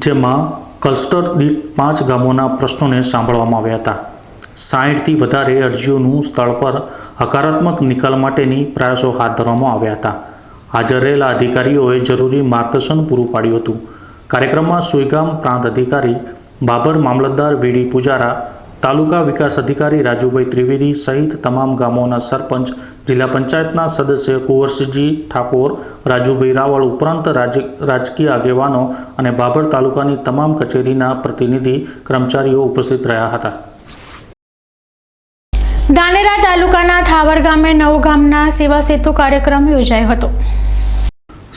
જેમાં ક્લસ્ટર દીઠ 5 ગામોના પ્રશ્નોને સાંભળવામાં આવ્યા હતા. 60થી વધારે અરજીઓનું સ્થળ પર હકારાત્મક નિકાલ માટેની પ્રયાસો હાથ ધરવામાં આવ્યા હતા. હાજર રહેલા અધિકારીઓએ જરૂરી માર્ગદર્શન પૂરું પાડ્યું હતું. કાર્યક્રમમાં સુઈગામ પ્રાંત અધિકારી, બાબર મામલતદાર વીડી પૂજારા, તાલુકા વિકાસ અધિકારી રાજુભાઈ ત્રિવેદી સહિત તમામ ગામોના સરપંચ, જિલ્લા પંચાયતના સદસ્ય કુંવરસિંહજી ઠાકોર, રાજુભાઈ રાવળ ઉપરાંત રાજકીય આગેવાનો અને બાબર તાલુકાની તમામ કચેરીના પ્રતિનિધિ કર્મચારીઓ ઉપસ્થિત રહ્યા હતા. ધાનેરા તાલુકાના થાવર ગામે 9 ગામના સેવા સેતુ કાર્યક્રમ યોજાયો હતો.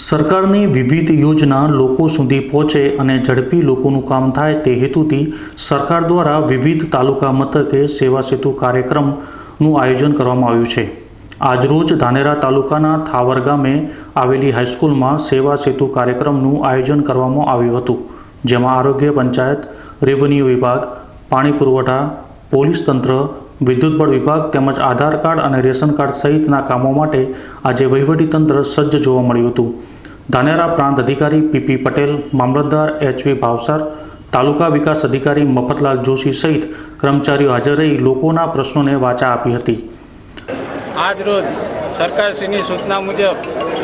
સરકારની વિવિધ યોજના લોકો સુધી પહોંચે અને ઝડપી લોકોનું કામ થાય તે હેતુથી સરકાર દ્વારા વિવિધ તાલુકા મથકે સેવા સેતુ કાર્યક્રમનું આયોજન કરવામાં આવ્યું છે. આજરોજ ધાનેરા તાલુકાના થાવર ગામે આવેલી હાઈસ્કૂલમાં સેવા સેતુ કાર્યક્રમનું આયોજન કરવામાં આવ્યું હતું. જેમાં આરોગ્ય, પંચાયત, રેવન્યુ વિભાગ, પાણી પુરવઠા, પોલીસ તંત્ર, વિદ્યુત બોર્ડ વિભાગ તેમજ આધાર કાર્ડ અને રેશન કાર્ડ સહિતના કામો માટે આજે વહીવટીતંત્ર સજ્જ જોવા મળ્યું હતું. ધાનેરા પ્રાંત અધિકારી પીપી પટેલ, મામલતદાર એચવી ભાવસાર, તાલુકા વિકાસ અધિકારી મફતલાલ જોશી સહિત કર્મચારીઓ હાજર રહી લોકોના પ્રશ્નોને વાચા આપી હતી. આજરોજ સરકારશ્રીની સૂચના મુજબ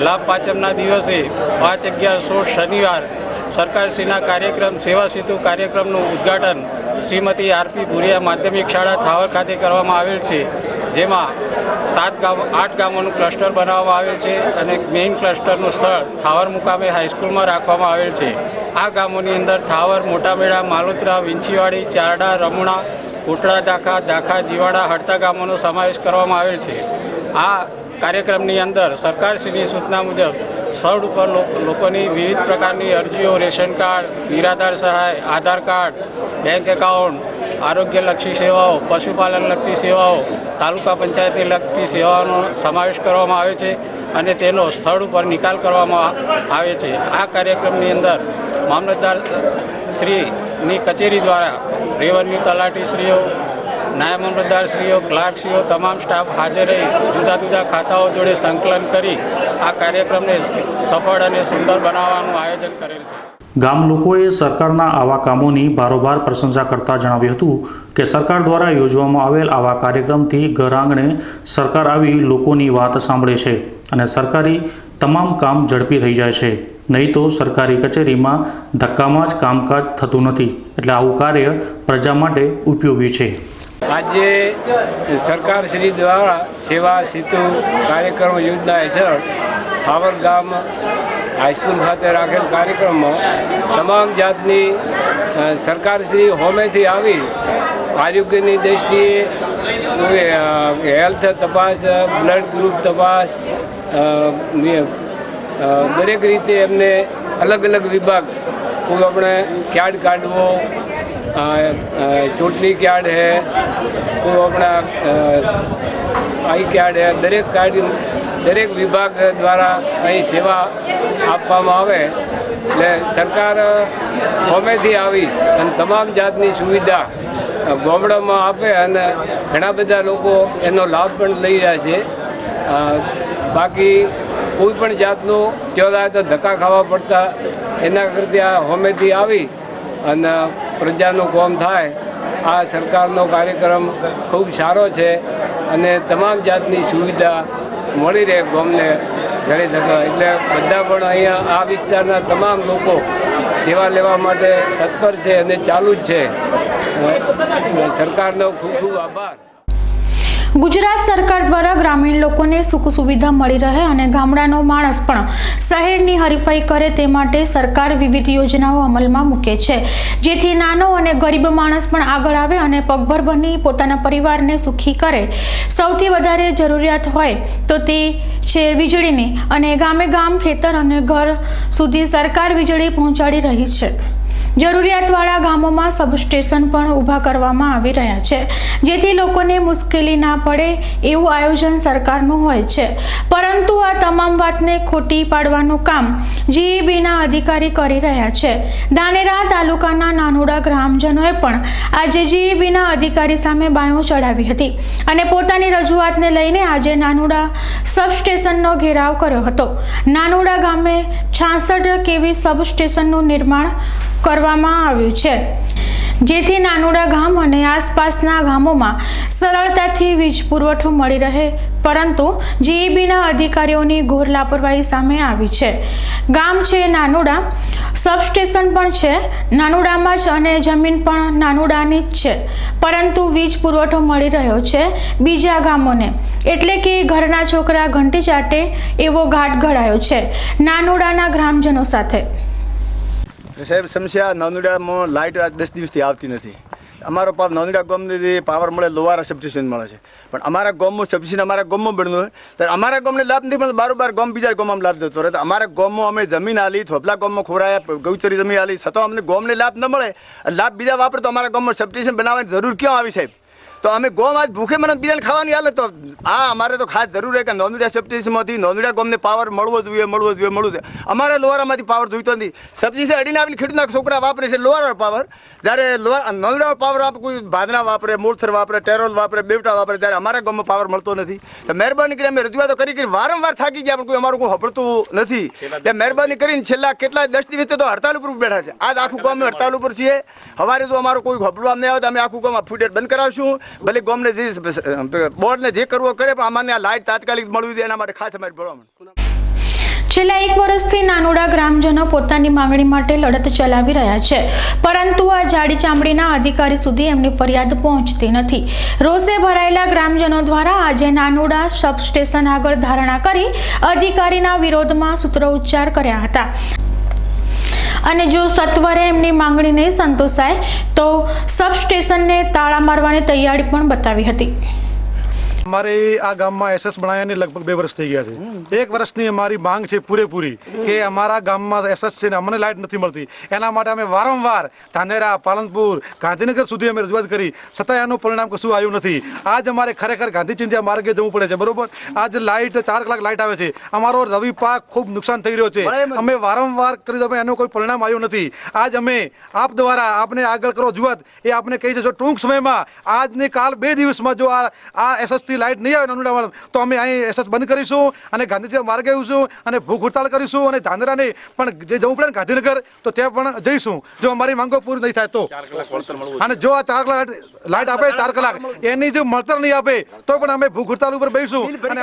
લાભ પાંચમના દિવસે 5/11/16 શનિવાર સરકારશ્રીના કાર્યક્રમ સેવા સેતુ કાર્યક્રમનું ઉદ્ઘાટન શ્રીમતી આરપી ભુરિયા માધ્યમિક શાળા થાવર ખાતે કરવામાં આવેલ છે. જેમાં 8 ગામોનું ક્લસ્ટર બનાવવામાં આવેલ છે અને મેઇન ક્લસ્ટરનું સ્થળ થાવર મુકામે હાઈસ્કૂલમાં રાખવામાં આવેલ છે. આ ગામોની અંદર થાવર, મોટામેડા, માલોત્રા, વિંછીવાડી, ચારડા, રમુણા, કોટડા, દાખા, જીવાડા, હડતા ગામોનો સમાવેશ કરવામાં આવેલ છે. આ કાર્યક્રમની અંદર સરકારશ્રીની સૂચના મુજબ સ્થળ ઉપર લોકોની વિવિધ પ્રકારની અરજીઓ, રેશન કાર્ડ, નિરાધાર સહાય, આધાર કાર્ડ, બેંક એકાઉન્ટ, આરોગ્યલક્ષી સેવાઓ, પશુપાલન લગતી સેવાઓ, તાલુકા પંચાયતને લગતી સેવાઓનો સમાવેશ કરવામાં આવે છે અને તેનો સ્થળ ઉપર નિકાલ કરવામાં આવે છે. આ કાર્યક્રમની અંદર મામલતદાર શ્રીની કચેરી દ્વારા રેવન્યુ તલાટીશ્રીઓ, નાયબ મામલતદારશ્રીઓ, ક્લાર્કશ્રીઓ તમામ સ્ટાફ હાજર રહી જુદા જુદા ખાતાઓ જોડે સંકલન કરી આ કાર્યક્રમને સફળ અને સુંદર બનાવવાનું આયોજન કરેલ છે. ગામ લોકોએ સરકારના આવા કામોની બારોબાર પ્રશંસા કરતા જણાવ્યું હતું કે સરકાર દ્વારા યોજવામાં આવેલ આવા કાર્યક્રમથી ઘર આંગણે સરકાર આવી લોકોની વાત સાંભળે છે અને સરકારી તમામ કામ ઝડપી થઈ જાય છે. નહીં તો સરકારી કચેરીમાં ધક્કામાં જ કામકાજ થતું નથી. એટલે આવું કાર્ય પ્રજા માટે ઉપયોગી છે. આજે સરકાર શ્રી દ્વારા સેવા સેતુ કાર્યક્રમ યોજના હેઠળ થાવર ગામ હાઈસ્કૂલ ખાતે રાખેલ કાર્યક્રમમાં તમામ જાતની સરકારશ્રી હોમેથી આવી આરોગ્યની દ્રષ્ટિએ હેલ્થ તપાસ, બ્લડ ગ્રુપ તપાસ, દરેક રીતે એમને અલગ અલગ વિભાગ, કોઈ આપણે કાર્ડ કાઢવો, ચૂંટણી કાર્ડ है, કોઈ આપણા आई કાર્ડ है, દરેક વિભાગ દ્વારા અહીં સેવા આપવામાં આવે. એટલે સરકાર હોમેથી આવી અને તમામ જાતની સુવિધા ગામડામાં આપે અને ઘણા બધા લોકો એનો લાભ પણ લઈ રહ્યા છે. બાકી કોઈ પણ જાતનું ચોદાય તો ધક્કા ખાવા પડતા એના કરતાં હોમેથી આવી અને પ્રજાનું કામ થાય. આ સરકારનો કાર્યક્રમ ખૂબ સારો છે અને તમામ જાતની સુવિધા મળી રહે ગામને ઘરે ધક્કા. એટલે બધા પણ અહીંયા આ વિસ્તારના તમામ લોકો સેવા લેવા માટે તત્પર છે અને ચાલુ જ છે. સરકારનો ખૂબ ખૂબ આભાર. ગુજરાત સરકાર દ્વારા ગ્રામીણ લોકોને સુખ સુવિધા મળી રહે અને ગામડાનો માણસ પણ શહેરની હરીફાઈ કરે તે માટે સરકાર વિવિધ યોજનાઓ અમલમાં મૂકે છે, જેથી નાનો અને ગરીબ માણસ પણ આગળ આવે અને પગભર બની પોતાના પરિવારને સુખી કરે. સૌથી વધારે જરૂરિયાત હોય તો તે છે વીજળીની, અને ગામે ગામ, ખેતર અને ઘર સુધી સરકાર વીજળી પહોંચાડી રહી છે. જરૂરિયાતવાળા ગામોમાં સબસ્ટેશન પણ ઊભા કરવામાં આવી રહ્યા છે, જેથી લોકોને મુશ્કેલી ના પડે એવું આયોજન સરકારનું હોય છે. પરંતુ આ તમામ વાતને ખોટી પાડવાનું કામ જીઈબીના અધિકારી કરી રહ્યા છે. ધાનેરા તાલુકાના નાનુડા ગ્રામજનોએ પણ આજે જીઈબીના અધિકારી સામે બાયો ચડાવી હતી અને પોતાની રજૂઆતને લઈને આજે નાનુડા સબસ્ટેશનનો ઘેરાવ કર્યો હતો. નાનુડા ગામે 66 કેવી સબસ્ટેશનનું નિર્માણ કરવામાં આવ્યું છે, જેથી નાનુડા ગામ અને આસપાસના ગામોમાં સરળતાથી વીજ પુરવઠો મળી રહે. પરંતુ જીઈબીના અધિકારીઓની ઘોર લાપરવાહી સામે આવી છે. ગામ છે નાનુડા, સબસ્ટેશન પણ છે નાનુડામાં જ અને જમીન પણ નાનુડાની જ છે, પરંતુ વીજ પુરવઠો મળી રહ્યો છે બીજા ગામોને, એટલે કે ઘરના છોકરા ઘંટી ચાટે એવો ઘાટ ઘડાયો છે નાનુડાના ગ્રામજનો સાથે. સાહેબ, સમસ્યા નાનુડામાં લાઇટ આજ 10 દિવસથી આવતી નથી. અમારો નાનુડા ગામની પાવર મળે, લોવારા સબસ્ટેશન મળે છે, પણ અમારા ગામમાં સબસ્ટેશન અમારા ગામમાં બન્યું હોય ત્યારે અમારા ગામને લાભ નથી મળે, બારોબાર ગામ બીજા ગામમાં લાભ જતો રહે. અમારા ગામમાં અમે જમીન આલી, થોપલા ગામમાં ખોરાયા, ગૌચરી જમીન આલી, છતાં અમને ગામને લાભ ન મળે, લાભ બીજા વાપરે તો અમારા ગામમાં સબસ્ટેશન બનાવવાની જરૂર ક્યાં આવી સાહેબ? તો અમે ગોમ આજ ભૂખે મને બીજાને ખાવાની હાલત, તો આ અમારે તો ખાસ જરૂર છે કે નાનુડા સબસ્ટેશનમાંથી નાનુડા ગામને પાવર મળવો જોઈએ. અમારે લોહારામાંથી પાવર જોઈતો નથી. સબસ્ટેશન અડીને આવીને ખેડૂતના છોકરા વાપરે છે લોહારા પાવર, જ્યારે નાનુડા પાવર આપે, કોઈ ભાદના વાપરે, મોરથર વાપરે, ટેરોલ વાપરે, બેવટા વાપરે, ત્યારે અમારા ગામમાં પાવર મળતો નથી. તો મહેરબાની કરી અમે રજૂઆતો કરી વારંવાર થાકી ગયા, પણ કોઈ અમારું કોઈ હપડતું નથી. એટલે મહેરબાની કરીને છેલ્લા કેટલા 10 દિવસથી તો હડતાલ ઉપર બેઠા છે. આજ આખું ગામ હડતાલ ઉપર છીએ. સવારે જો અમારું કોઈ હપડવા નહીં આવે તો અમે આખું ગામ ફૂટેડ બંધ કરાવશું. ભલે ગામને જે બોર્ડને જે કરવો કરે, પણ અમારે આ લાઇટ તાત્કાલિક મળવી જોઈએ એના માટે ખાસ અમારી ભરવામાં. છેલ્લા 1 વર્ષથી નાનુડા ગ્રામજનો પોતાની માંગણી માટે લડત ચલાવી રહ્યા છે, પરંતુ આ જાડી ચામડીના અધિકારી સુધી એમની ફરિયાદ પહોંચતી નથી. રોષે ભરાયેલા ગ્રામજનો દ્વારા આજે નાનુડા સબસ્ટેશન આગળ ધારણા કરી અધિકારીના વિરોધમાં સૂત્રોચ્ચાર કર્યા હતા અને જો સત્વરે એમની માંગણી નહીં સંતોષાય તો સબસ્ટેશનને તાળા મારવાની તૈયારી પણ બતાવી હતી. અમારે આ ગામમાં એસએસ બનાવ્યાને લગભગ 2 વર્ષ થઈ ગયા છે. 1 વર્ષની અમારી માંગ છે પૂરેપૂરી કે અમારા ગામમાં એસએસ છે ને અમને લાઇટ નથી મળતી. એના માટે અમે વારંવાર ધાનેરા, પાલનપુર, ગાંધીનગર સુધી અમે રજૂઆત કરી, છતાં એનું પરિણામ કશું આવ્યું નથી. આજ અમારે ખરેખર ગાંધી ચિંધ્યા માર્ગે જવું પડે છે, બરોબર? આજ લાઇટ 4 કલાક લાઇટ આવે છે. અમારો રવિ પાક ખૂબ નુકસાન થઈ રહ્યો છે. અમે વારંવાર કરી અમે એનું કોઈ પરિણામ આવ્યું નથી. આજ અમે આપ દ્વારા આપને આગળ કરો રજૂઆત, એ આપને કહી છે જો ટૂંક સમયમાં આજની કાલ 2 દિવસમાં જો આ એસએસ લાઇટ નહીં આવે નાનુડા તો અમે અહીં એસએસ બંધ કરીશું અને ગાંધીજી માર્ગે આવીશું અને ભૂખ હડતાલ કરીશું અને ધાનેરાને પણ જે જવું પડે ને ગાંધીનગર તો ત્યાં પણ જઈશું જો અમારી માંગો પૂરી નહીં થાય તો. અને જો આ 4 કલાક લાઇટ આપે 4 કલાક એની જો મળતર નહીં આપે તો પણ અમે ભૂખ હડતાલ ઉપર બેસીશું અને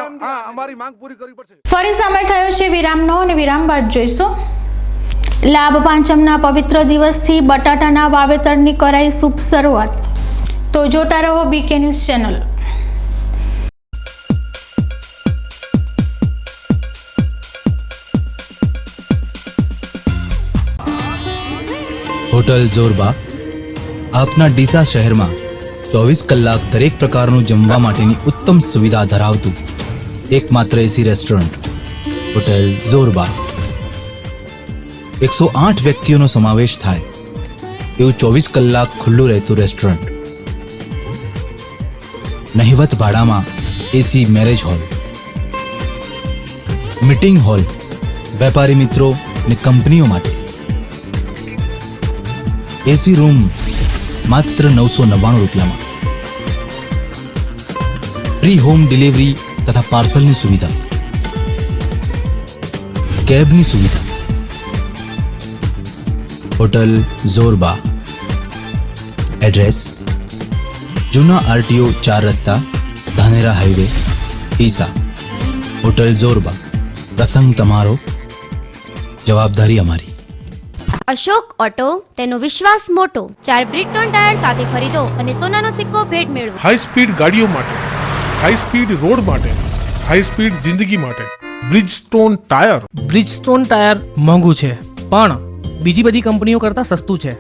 અમારી માંગ પૂરી કરવી પડશે. ફરી સમય થયો છે વિરામનો અને વિરામ બાદ જોઈશું. લાભ પાંચમના પવિત્ર દિવસથી બટાટાના વાવેતરની કરાઈ શુભ શરૂઆત. તો જોતા રહો બીકે ન્યૂઝ ચેનલ. હોટલ જોરબા આપના ડીસા શહેરમાં 24 કલાક દરેક પ્રકારનું જમવા માટેની ઉત્તમ સુવિધા ધરાવતું એકમાત્ર એસી રેસ્ટોરન્ટ હોટલ જોરબા. 108 વ્યક્તિઓનો સમાવેશ થાય એવું 24 કલાક ખુલ્લું રહેતું રેસ્ટોરન્ટ. નહિવત ભાડામાં એસી મેરેજ હોલ, મીટિંગ હોલ, વેપારી મિત્રો અને કંપનીઓ માટે એસી રૂમ માત્ર 999 રૂપિયામાં. ફ્રી હોમ ડિલિવરી તથા પાર્સલની સુવિધા, કેબની સુવિધા. હોટલ જોરબા. એડ્રેસ જૂના આરટીઓ 4 રસ્તા, ધાનેરા હાઈવે, ડીસા. હોટલ જોરબા. પ્રસંગ તમારો, જવાબદારી અમારી. અશોક ઓટો, તેનો વિશ્વાસ મોટો. 4 બ્રિટોન ટાયર સાથે ખરીદો અને સોનાનો સિક્કો ભેટ મેળવો. હાઈ સ્પીડ ગાડીઓ માટે હાઈ સ્પીડ રોડ માટે, હાઈ સ્પીડ જિંદગી માટે બ્રિજસ્ટોન ટાયર. બ્રિજસ્ટોન ટાયર મોંઘું છે પણ બીજી બધી કંપનીઓ કરતાં સસ્તું છે.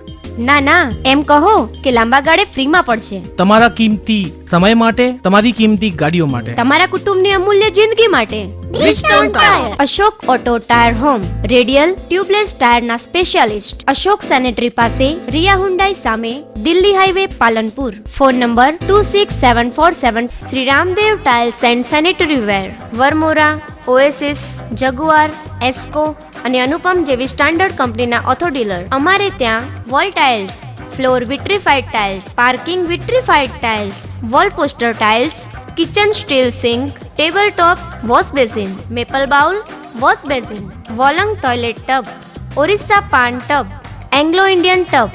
ના ના, એમ કહો કે લાંબા ગાળે ફ્રીમાં પડશે. તમારા કિંમતી સમય માટે, તમારી કિંમતી ગાડીઓ માટે, તમારા કુટુંબની અમૂલ્ય જિંદગી માટે. Bridgestone tyre. Ashok auto tyre home, radial tubeless ટાયરના સ્પેશિયાલિસ્ટ, અશોક સેનેટરી પાસે, રિયા હુન્ડાઈ સામે, Delhi highway, Palanpur. Phone number 26747. Shri Ramdev tiles and sanitary ware, Varmora, Oasis, Jaguar, એસ્કો અને અનુપમ જેવી સ્ટાન્ડર્ડ કંપનીના ઓથો ડીલર. અમારે ત્યાં wall tiles, floor vitrified tiles, parking vitrified tiles, wall poster tiles, kitchen steel sink, table top wash basin, maple bowl wash basin, wall hung toilet tub, Orissa pan tub, Anglo Indian tub,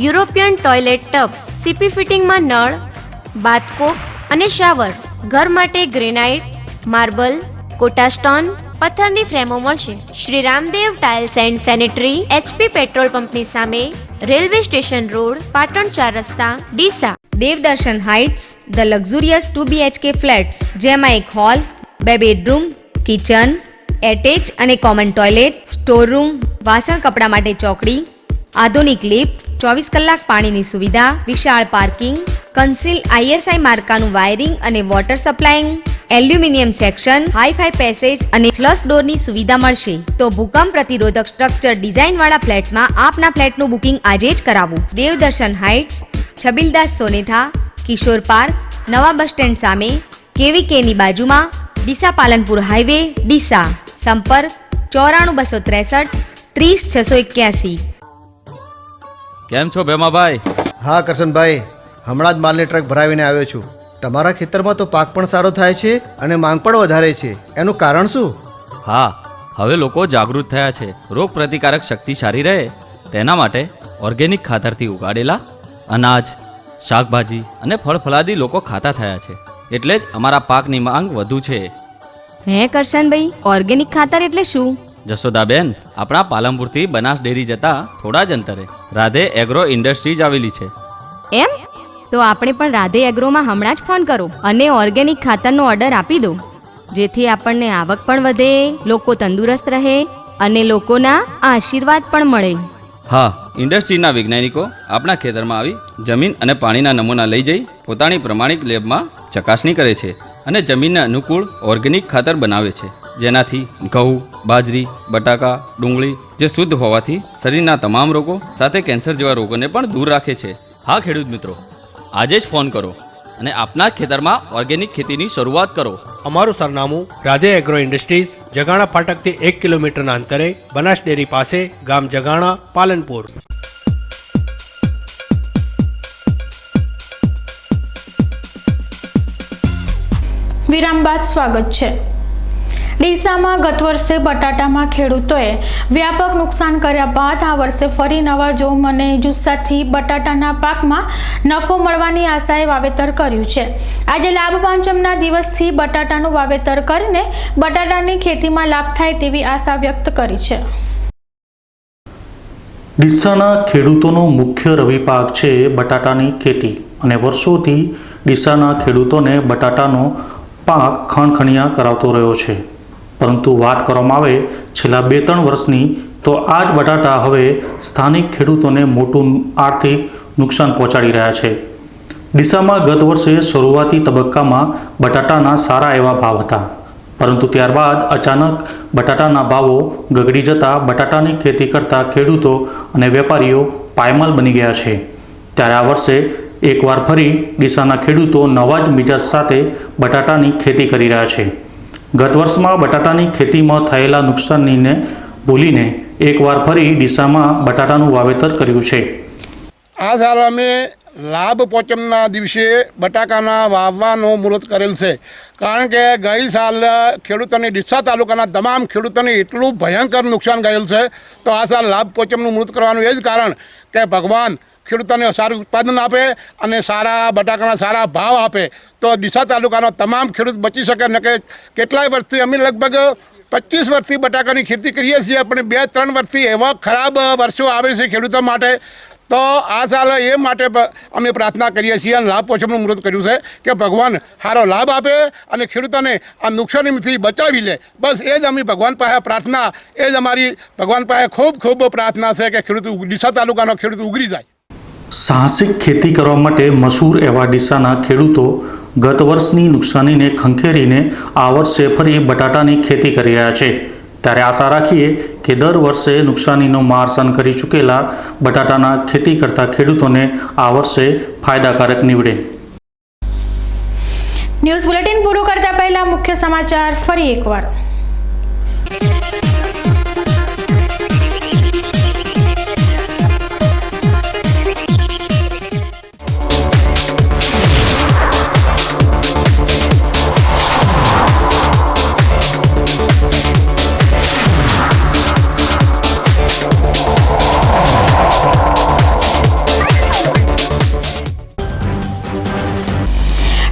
European toilet tub, CP ફિટિંગમાં નળ, bath cock અને shower. ઘર માટે granite, marble, quota stone, પથ્થરની ફ્રેમો મળશે. Shri Ramdev tiles and sanitary, HP petrol પંપની સામે, રેલવે સ્ટેશન રોડ, પાટણ 4 રસ્તા, Deesa. Devdarshan heights, the luxurious 2 BHK flats, જેમાં એક હોલ, 2 બેડરૂમ, કિચન, એટેચ અને કોમન ટોયલેટ, સ્ટોર રૂમ, વાસણ કપડા માટે ચોકડી, આધુનિક લિફ્ટ, 24 કલાક પાણીની સુવિધા, વિશાળ પાર્કિંગ, કન્સીલ ISI માર્કાનું વાયરિંગ અને water supplying, aluminium section, hi fi passage અને ફ્લશ ડોરની સુવિધા મળશે. તો ભૂકંપ પ્રતિરોધક સ્ટ્રક્ચર ડિઝાઇનવાળા ફ્લેટ્સમાં આપના ફ્લેટનું બુકિંગ આજે જ કરાવો. દેવદર્શન હાઇટ્સ, છબીલદાસ સોનેથા, કિશોર પાર્ક, નવા બસ સ્ટેન્ડ સામે, KVKની બાજુમાં, ડીસા પાલનપુર હાઈવે, ડીસા. સંપર્ક 94263 30681. કેમ છો ભેમાભાઈ? હા કરશનભાઈ, હમણાં જ માલની ટ્રક ભરાવીને આવ્યો છું. તમારા ખેતરમાં તો પાક પણ સારો થાય છે અને માંગ પણ વધારે છે, એનું કારણ શું? હા, હવે લોકો જાગૃત થયા છે. રોગ પ્રતિકારક શક્તિ સારી રહે તેના માટે ઓર્ગેનિક ખાતરથી ઉગાડેલા અનાજ, શાકભાજી અને ફળફળાદી લોકો ખાતા થયા છે. એટલે જ અમારા પાકની માંગ વધુ છે. હે કરશનભાઈ, ઓર્ગેનિક ખાતર એટલે શું? જશોદાબેન, આપણા પાલનપુરથી બનાસ ડેરી જતા થોડા જ અંતરે રાધે એગ્રો ઇન્ડસ્ટ્રીઝ આવેલી છે. એમ તો આપણે પણ રાધે એગ્રોમાં હમણાં જ ફોન કરો અને ઓર્ગેનિક ખાતરનો ઓર્ડર આપી દો, જેથી આપણને આવક પણ વધે, લોકો તંદુરસ્ત રહે અને લોકોના આશીર્વાદ પણ મળે. હા, ઇન્ડસ્ટ્રીના વૈજ્ઞાનિકો આપણા ખેતરમાં આવી જમીન અને પાણીના નમૂના લઈ જઈ પોતાની પ્રમાણિક લેબમાં ચકાસણી કરે છે અને જમીનને અનુકૂળ ઓર્ગેનિક ખાતર બનાવે છે, જેનાથી ઘઉં, બાજરી, બટાકા, ડુંગળી જે શુદ્ધ હોવાથી શરીરના તમામ રોગો સાથે કેન્સર જેવા રોગોને પણ દૂર રાખે છે. હા ખેડૂત મિત્રો, આજે જ ફોન કરો અને આપના ખેતરમાં ઓર્ગેનિક ખેતીની શરૂઆત કરો. અમારું સરનામું રાધે એગ્રો ઇન્ડસ્ટ્રીઝ, જગાણા ફાટકથી 1 કિલોમીટરના અંતરે, બનાસ ડેરી પાસે, ગામ જગાણા, પાલનપુર. વિરામ બાદ સ્વાગત છે. ડીસામાં ગત વર્ષે બટાટામાં ખેડૂતોએ વ્યાપક નુકસાન કર્યા બાદ આ વર્ષે ફરી નવા જોમ અને જુસ્સાથી બટાટાના પાકમાં નફો મળવાની આશાએ વાવેતર કર્યું છે. આજે લાભ પાંચમના દિવસથી બટાટાનું વાવેતર કરીને બટાટાની ખેતીમાં લાભ થાય તેવી આશા વ્યક્ત કરી છે. ડીસાના ખેડૂતોનો મુખ્ય રવિ પાક છે બટાટાની ખેતી અને વર્ષોથી ડીસાના ખેડૂતોને બટાટાનો પાક ખણખણિયા કરાવતો રહ્યો છે. પરંતુ વાત કરવામાં આવે છેલ્લા 2-3 વર્ષની, તો આ જ બટાટા હવે સ્થાનિક ખેડૂતોને મોટું આર્થિક નુકસાન પહોંચાડી રહ્યા છે. ડીસામાં ગત વર્ષે શરૂઆતી તબક્કામાં બટાટાના સારા એવા ભાવ હતા, પરંતુ ત્યારબાદ અચાનક બટાટાના ભાવો ગગડી જતા બટાટાની ખેતી કરતા ખેડૂતો અને વેપારીઓ પાયમાલ બની ગયા છે. ત્યારે આ વર્ષે એકવાર ફરી ડીસાના ખેડૂતો નવા જ મિજાજ સાથે બટાટાની ખેતી કરી રહ્યા છે. ગત વર્ષમાં બટાટાની ખેતીમાં થયેલા નુકસાનને ભૂલીને એકવાર ફરી ડીસામાં બટાટાનું વાવેતર કર્યું છે. આ સાલ અમે લાભ પોચમના દિવસે બટાકાના વાવવાનો મુહૂર્ત કરેલ છે, કારણ કે ગઈ સાલ ખેડૂતોની ડીસા તાલુકાના તમામ ખેડૂતોને એટલું ભયંકર નુકસાન ગયેલ છે. તો આ સાલ લાભ પોચમનું મુહૂર્ત કરવાનું એ જ કારણ કે ભગવાન ખેડૂતોને સારું ઉત્પાદન આપે અને સારા બટાકાના સારા ભાવ આપે, તો ડીસા તાલુકાનો તમામ ખેડૂત બચી શકે. ને કે કેટલાય વર્ષથી અમે લગભગ 25 વર્ષથી બટાકાની ખેતી કરીએ છીએ, પણ 2-3 વર્ષથી એવા ખરાબ વર્ષો આવે છે ખેડૂતો માટે. તો આ સાલ એ માટે અમે પ્રાર્થના કરીએ છીએ અને લાભ પોચમનું મુહૂર્ત કર્યું છે કે ભગવાન સારો લાભ આપે અને ખેડૂતોને આ નુકસાનીથી બચાવી લે. બસ એ જ અમે ભગવાન પાસે પ્રાર્થના, એ જ અમારી ભગવાન પાસે ખૂબ ખૂબ પ્રાર્થના છે કે ખેડૂત ડીસા તાલુકાનો ખેડૂત ઉગરી જાય. સાહસિક ખેતી કરવા માટે મશહૂર એવા ડીસાના ખેડૂતો ગત વર્ષની નુકસાનીને ખંખેરીને આ વર્ષે ફરી બટાટાની ખેતી કરી રહ્યા છે. ત્યારે આશા રાખીએ કે દર વર્ષે નુકસાનીનો માર સહન કરી ચૂકેલા બટાટાના ખેતી કરતા ખેડૂતોને આ વર્ષે ફાયદાકારક નીવડે. ન્યૂઝ બુલેટિન પૂરું કરતા પહેલા મુખ્ય સમાચાર ફરી એકવાર.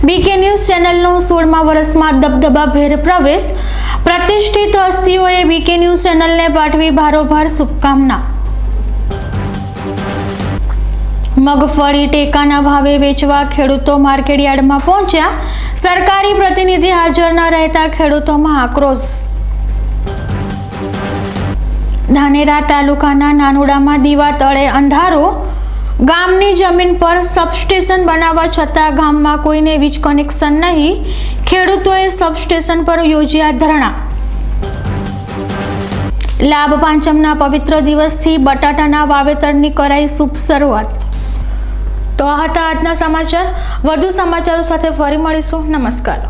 બીકે ન્યૂઝ ચેનલનો 16મા વર્ષમાં દબદબાભેર પ્રવેશ. પ્રતિષ્ઠિત હસ્તીઓએ બીકે ન્યૂઝ ચેનલને પાઠવી ભારોભાર શુભકામના. મગફળી ટેકાના ભાવે વેચવા ખેડૂતો માર્કેટયાર્ડમાં પહોંચ્યા. સરકારી પ્રતિનિધિ હાજર ન રહેતા ખેડૂતોમાં આક્રોશ. ધાનેરા તાલુકાના નાનુડામાં દીવા તળે અંધારો. ગામની જમીન પર સબસ્ટેશન બનાવવા છતાં ગામમાં કોઈને વીજ કનેક્શન નહીં. ખેડૂતોએ સબસ્ટેશન પર યોજ્યા ધરણા. લાભ પાંચમના પવિત્ર દિવસથી બટાટાના વાવેતરની કરાઈ શુભ શરૂઆત. તો આ હતા આજના સમાચાર. વધુ સમાચારો સાથે ફરી મળીશું. નમસ્કાર.